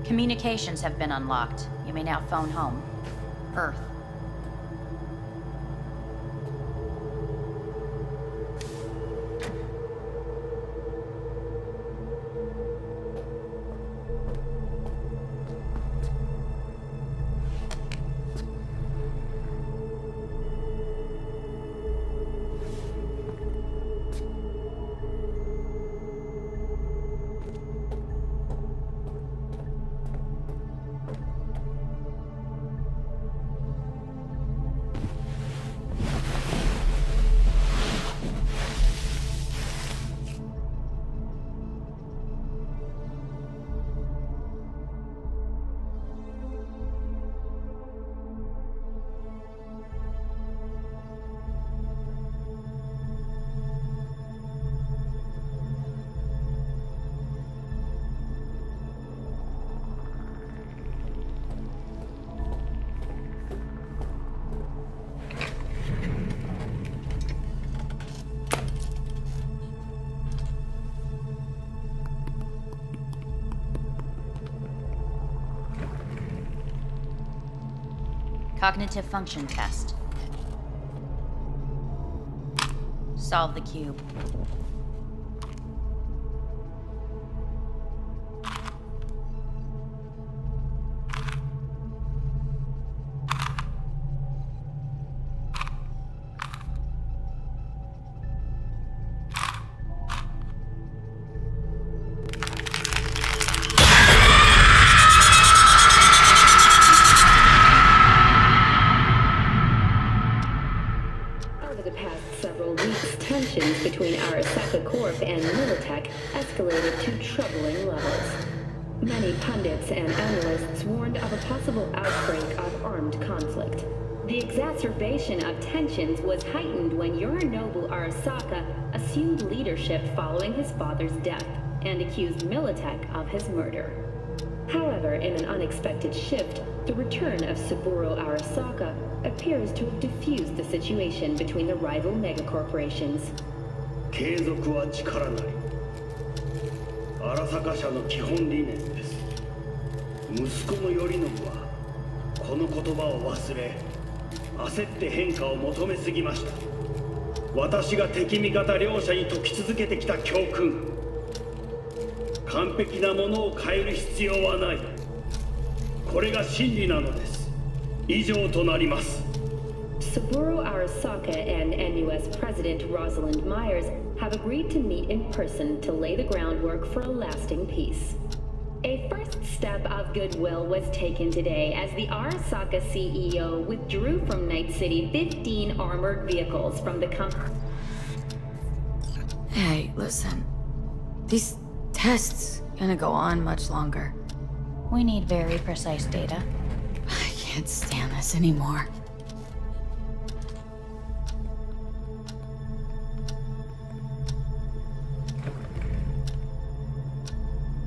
M: Communications have been unlocked. You may now phone home. Earth. Cognitive function test. Solve the cube.
P: Between Arasaka Corp and Militech escalated to troubling levels. Many pundits and analysts warned of a possible outbreak of armed conflict. The exacerbation of tensions was heightened when Yorinobu Arasaka assumed leadership following his father's death and accused Militech of his murder. However, in an unexpected shift, the return of Saburo Arasaka appears to have diffused the situation between the rival megacorporations.
O: 継続は力なり。荒坂社の基本理念です。息子の頼信はこの言葉を忘れ、焦って変化を求めすぎました。私が敵味方両者に説き続けてきた教訓。完璧なものを変える必要はない。これが真理なのです。以上となります。
P: Saburo Arasaka and NUS President Rosalind Myers have agreed to meet in person to lay the groundwork for a lasting peace. A first step of goodwill was taken today as the Arasaka CEO withdrew from Night City 15 armored vehicles from the company.
C: Hey, listen. These tests gonna go on much longer.
M: We need very precise data.
C: I can't stand this anymore.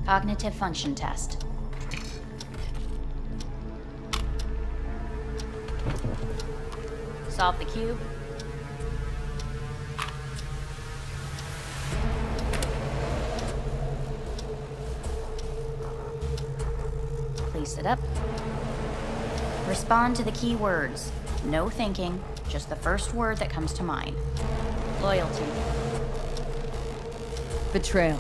M: Cognitive function test. Solve the cube. Please sit up. Respond to the key words. No thinking, just the first word that comes to mind. Loyalty.
C: Betrayal.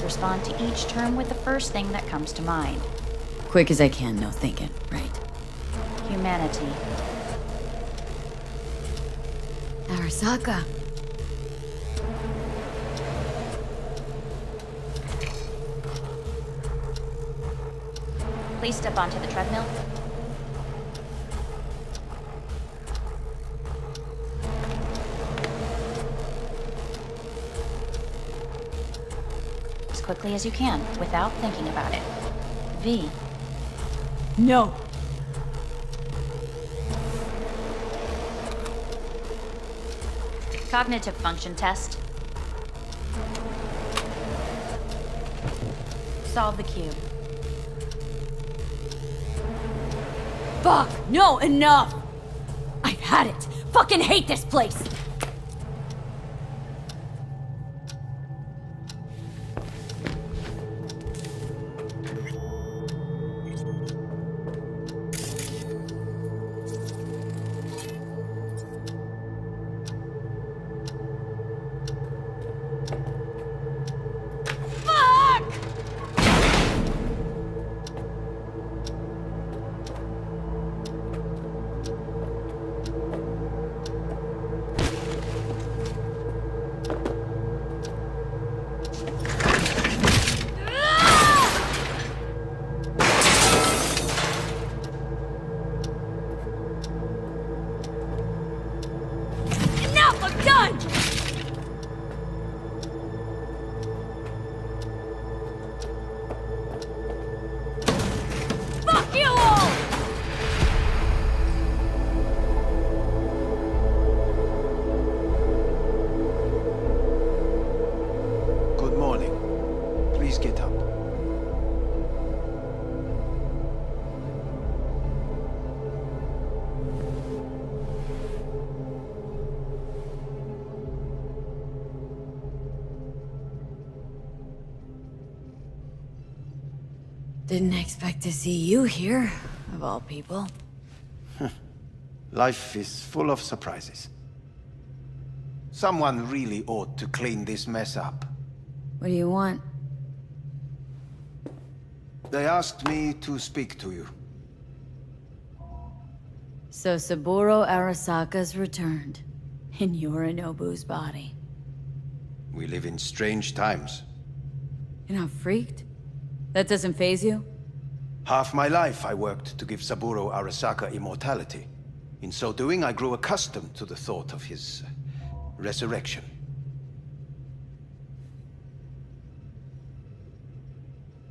M: Respond to each term with the first thing that comes to mind.
C: Quick as I can, no thinking, right?
M: Humanity.
C: Arasaka.
M: Please step onto the treadmill. Quickly as you can, without thinking about it. V.
C: No.
M: Cognitive function test. Solve the cube.
C: Fuck! No, enough! I've had it! Fucking hate this place! Didn't expect to see you here, of all people.
A: Life is full of surprises. Someone really ought to clean this mess up.
C: What do you want?
A: They asked me to speak to you.
C: So Saburo Arasaka's returned, in Yorinobu's body.
A: We live in strange times.
C: You're not freaked? That doesn't faze you?
A: Half my life I worked to give Saburo Arasaka immortality. In so doing, I grew accustomed to the thought of his resurrection.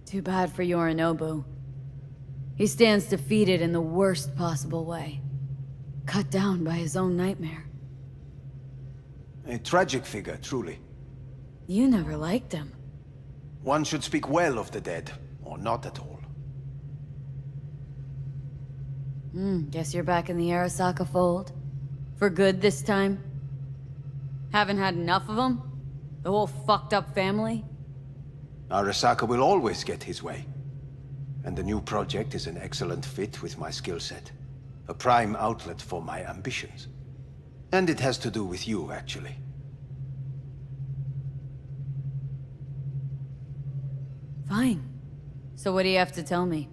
C: Too bad for Yorinobu. He stands defeated in the worst possible way. Cut down by his own nightmare.
A: A tragic figure, truly.
C: You never liked him.
A: One should speak well of the dead, or not at all.
C: Guess you're back in the Arasaka fold? For good this time? Haven't had enough of them? The whole fucked up family?
A: Arasaka will always get his way. And the new project is an excellent fit with my skill set. A prime outlet for my ambitions. And it has to do with you, actually.
C: Fine. So what do you have to tell me?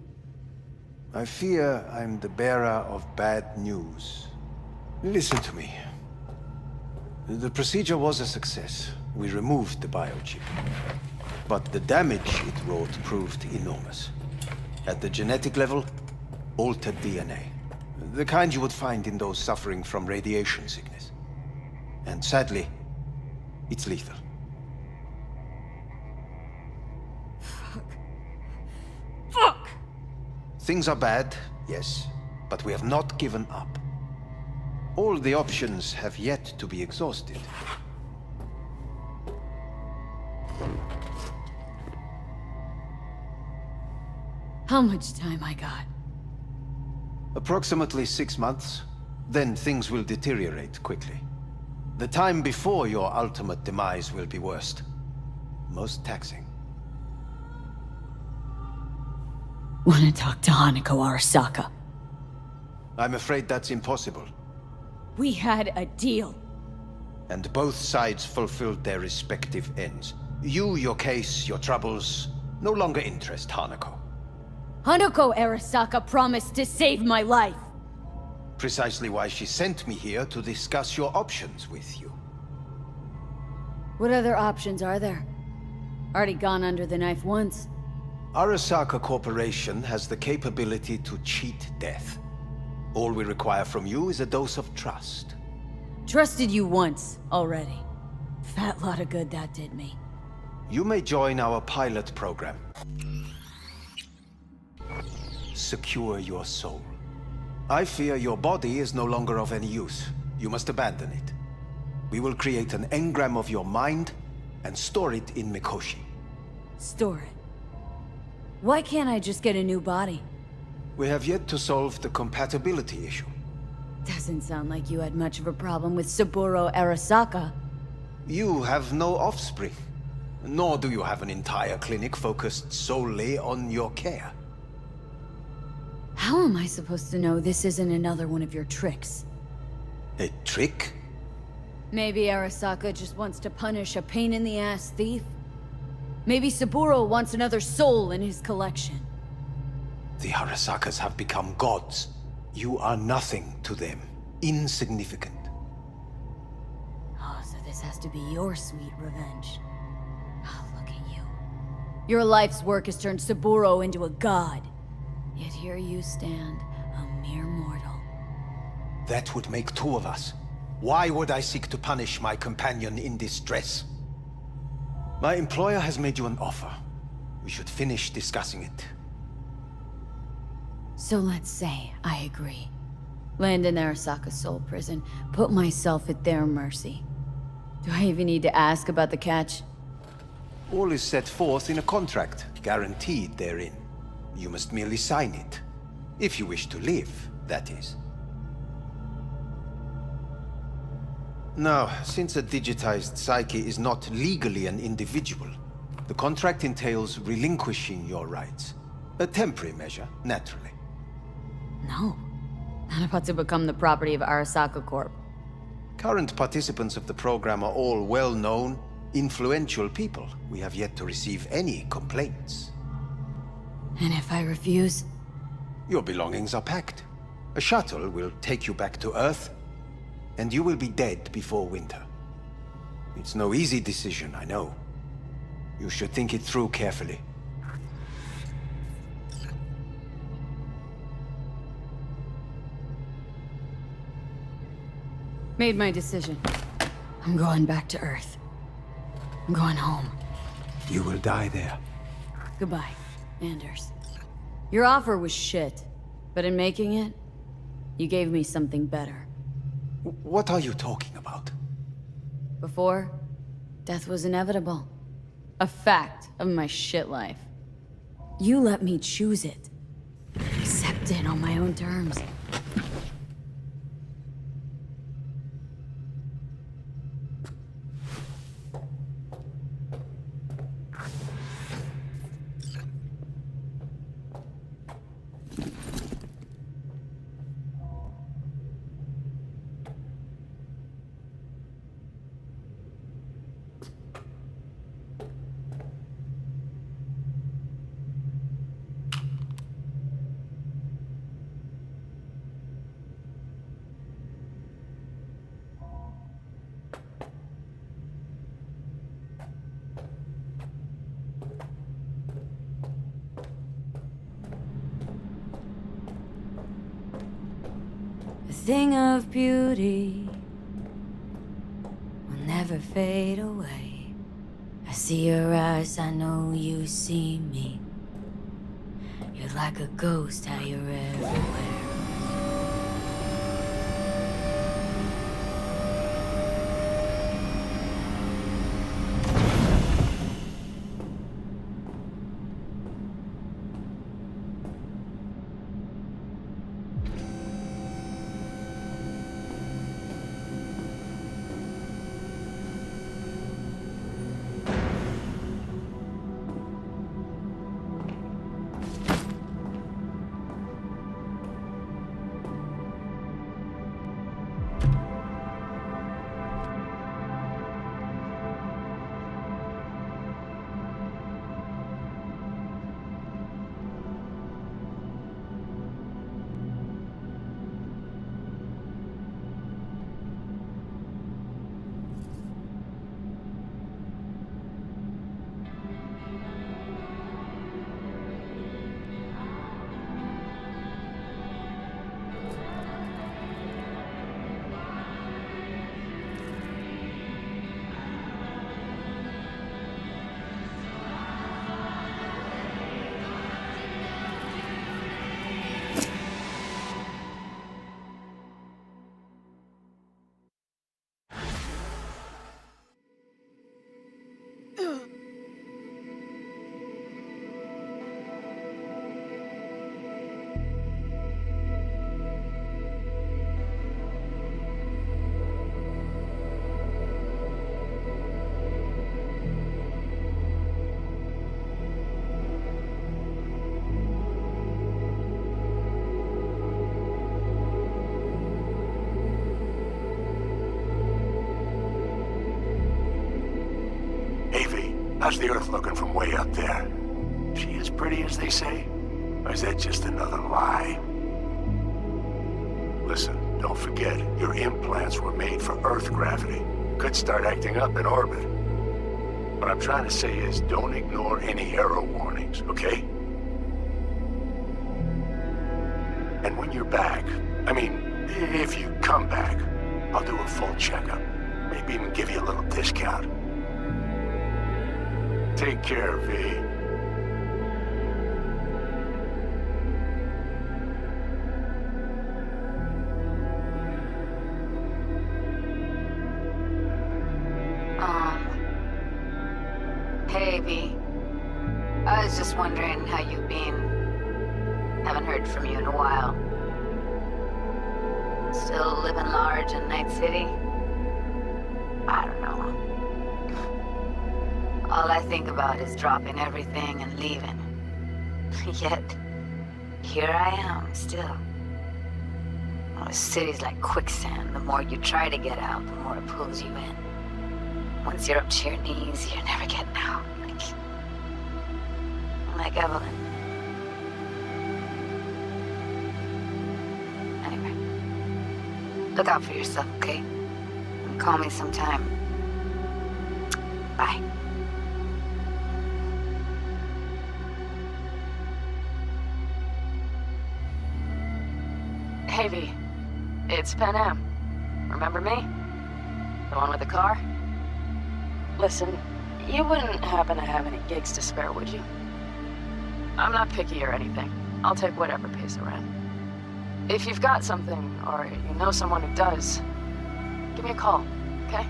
A: I fear I'm the bearer of bad news. Listen to me. The procedure was a success. We removed the biochip. But the damage it wrought proved enormous. At the genetic level, altered DNA. The kind you would find in those suffering from radiation sickness. And sadly, it's lethal.
C: Fuck!
A: Things are bad, yes, but we have not given up. All the options have yet to be exhausted.
C: How much time I got?
A: Approximately 6 months. Then things will deteriorate quickly. The time before your ultimate demise will be worst. Most taxing.
C: Wanna talk to Hanako Arasaka?
A: I'm afraid that's impossible.
C: We had a deal.
A: And both sides fulfilled their respective ends. You, your case, your troubles, no longer interest Hanako.
C: Hanako Arasaka promised to save my life.
A: Precisely why she sent me here to discuss your options with you.
C: What other options are there? Already gone under the knife once.
A: Arasaka Corporation has the capability to cheat death. All we require from you is a dose of trust.
C: Trusted you once, already. Fat lot of good that did me.
A: You may join our pilot program. Secure your soul. I fear your body is no longer of any use. You must abandon it. We will create an engram of your mind and store it in Mikoshi.
C: Store it. Why can't I just get a new body?
A: We have yet to solve the compatibility issue.
C: Doesn't sound like you had much of a problem with Saburo Arasaka.
A: You have no offspring, nor do you have an entire clinic focused solely on your care.
C: How am I supposed to know this isn't another one of your tricks?
A: A trick?
C: Maybe Arasaka just wants to punish a pain-in-the-ass thief? Maybe Saburo wants another soul in his collection.
A: The Arasakas have become gods. You are nothing to them. Insignificant.
C: Oh, so this has to be your sweet revenge. Oh, look at you. Your life's work has turned Saburo into a god. Yet here you stand, a mere mortal.
A: That would make two of us. Why would I seek to punish my companion in distress? My employer has made you an offer. We should finish discussing it.
C: So let's say I agree. Land in Arasaka's soul prison, put myself at their mercy. Do I even need to ask about the catch?
A: All is set forth in a contract, guaranteed therein. You must merely sign it. If you wish to live, that is. Now, since a digitized psyche is not legally an individual, the contract entails relinquishing your rights. A temporary measure, naturally.
C: No. Not about to become the property of Arasaka Corp.
A: Current participants of the program are all well-known, influential people. We have yet to receive any complaints.
C: And if I refuse?
A: Your belongings are packed. A shuttle will take you back to Earth, and you will be dead before winter. It's no easy decision, I know. You should think it through carefully.
C: Made my decision. I'm going back to Earth. I'm going home.
A: You will die there.
C: Goodbye, Anders. Your offer was shit, but in making it, you gave me something better.
A: What are you talking about?
C: Before, death was inevitable. A fact of my shit life. You let me choose it. Accept it on my own terms. A thing of beauty will never fade away. I see your eyes, I know you see me. You're like a ghost, how you're everywhere.
R: How's the Earth looking from way up there? She as pretty as they say? Or is that just another lie? Listen, don't forget, your implants were made for Earth gravity. Could start acting up in orbit. What I'm trying to say is, don't ignore any error warnings, okay? And when you're back, I mean, if you come back, I'll do a full checkup. Maybe even give you a little discount. Take care, V.
D: Hey, V. I was just wondering how you've been. Haven't heard from you in a while. Still living large in Night City? I don't know. All I think about is dropping everything and leaving. Yet, here I am, still. Oh, the city's like quicksand. The more you try to get out, the more it pulls you in. Once you're up to your knees, you're never getting out. Like Evelyn. Anyway. Look out for yourself, okay? And call me sometime. Bye.
S: Hey, V. It's Pan Am. Remember me? The one with the car? Listen, you wouldn't happen to have any gigs to spare, would you? I'm not picky or anything. I'll take whatever pays the rent. If you've got something, or you know someone who does, give me a call, okay?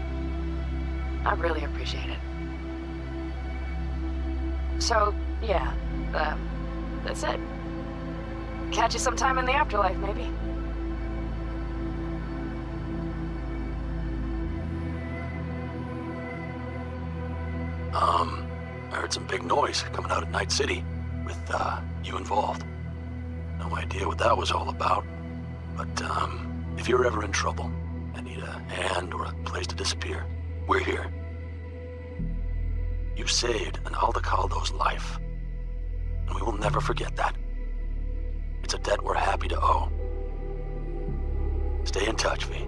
S: I really appreciate it. So, yeah, that's it. Catch you sometime in the afterlife, maybe.
T: I heard some big noise coming out of Night City with, you involved. No idea what that was all about. But, if you're ever in trouble and need a hand or a place to disappear, we're here. You saved an Aldecaldo's life. And we will never forget that. It's a debt we're happy to owe. Stay in touch, V.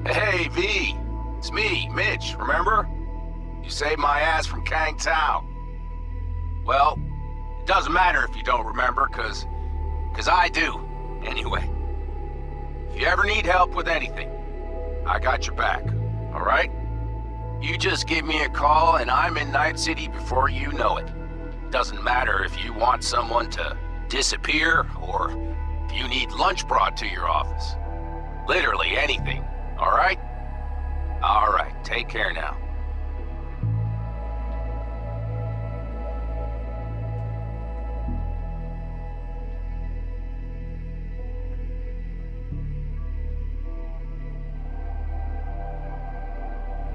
U: Hey, V. It's me, Mitch, remember? You saved my ass from Kang Tao. Well, it doesn't matter if you don't remember, cause I do, anyway. If you ever need help with anything, I got your back, alright? You just give me a call and I'm in Night City before you know it. Doesn't matter if you want someone to disappear or if you need lunch brought to your office. Literally anything, alright? Alright, take care now.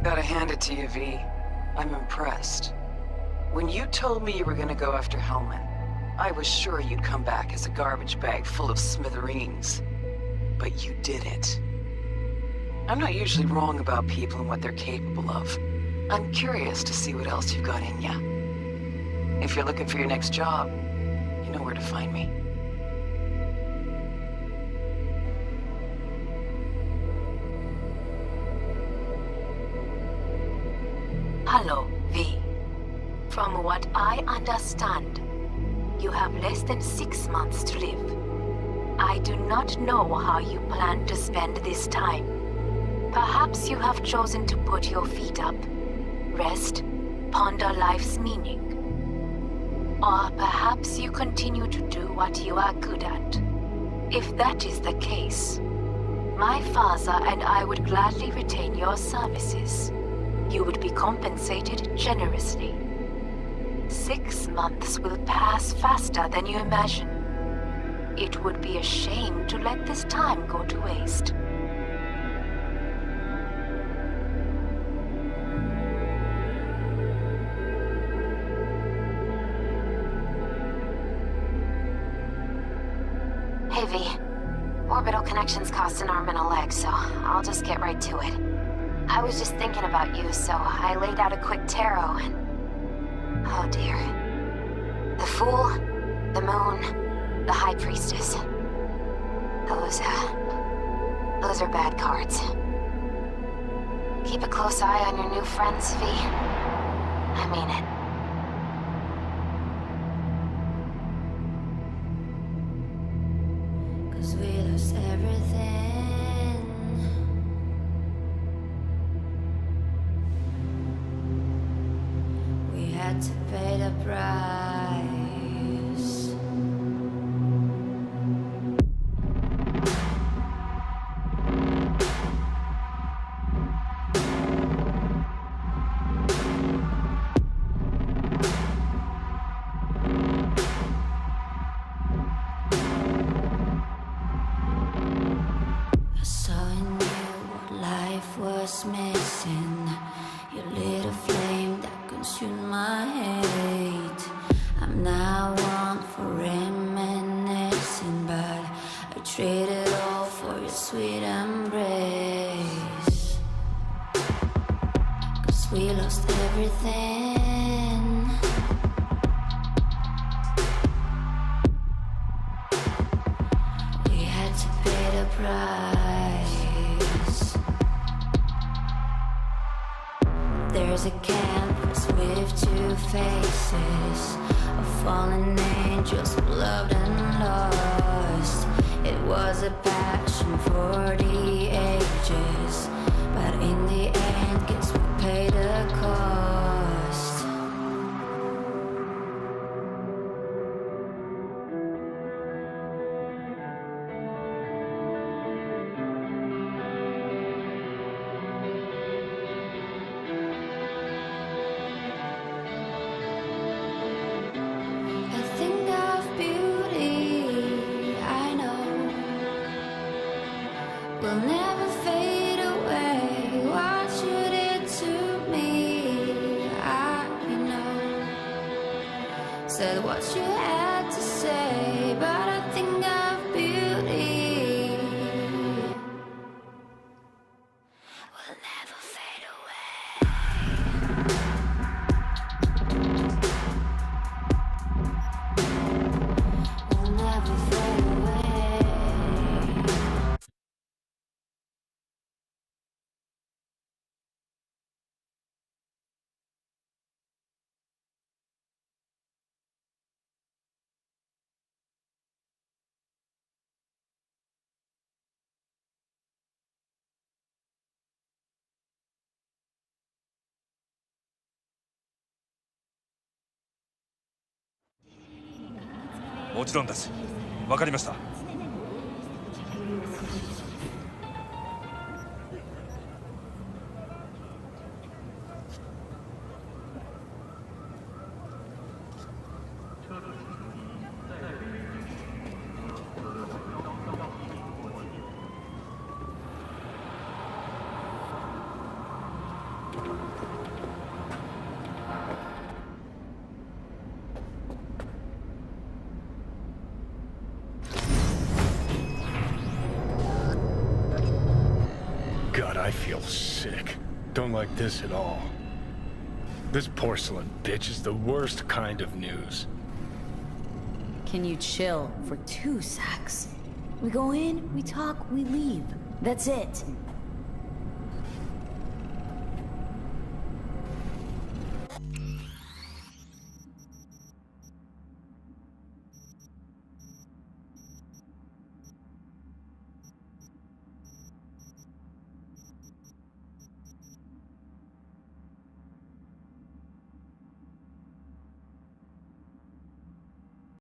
V: Gotta hand it to you, V. I'm impressed. When you told me you were gonna go after Hellman, I was sure you'd come back as a garbage bag full of smithereens. But you did it. I'm not usually wrong about people and what they're capable of. I'm curious to see what else you've got in ya. If you're looking for your next job, you know where to find me.
D: Hello, V. From what I understand, you have less than 6 months to live. I do not know how you plan to spend this time. Perhaps you have chosen to put your feet up, rest, ponder life's meaning. Or perhaps you continue to do what you are good at. If that is the case, my father and I would gladly retain your services. You would be compensated generously. 6 months will pass faster than you imagine. It would be a shame to let this time go to waste. Hey, V. Orbital connections cost an arm and a leg, so I'll just get right to it. I was just thinking about you, so I laid out a quick tarot and... Oh dear. The Fool, the Moon, the High Priestess. Those are bad cards. Keep a close eye on your new friends, V. I mean it.
G: Cause we lost everything. We had to pay the price. I saw in you what life was missing. Your little flame that consumed my hate. I'm now one for reminiscing, but I traded all for your sweet embrace. Cause we lost everything. We had to pay the price. There's a canvas with two faces of fallen angels who loved and lost. It was a passion for the ages, but in the end, guess we paid the cost. A thing of beauty, I know, will never fade away. What you did to me, I know. Said what you had to say, but a thing of beauty will never fade away. Will never fade away.
E: Yes. もちろんです。わかりました。
L: God, I feel sick. Don't like this at all. This porcelain bitch is the worst kind of news.
C: Can you chill for 2 secs? We go in, we talk, we leave. That's it.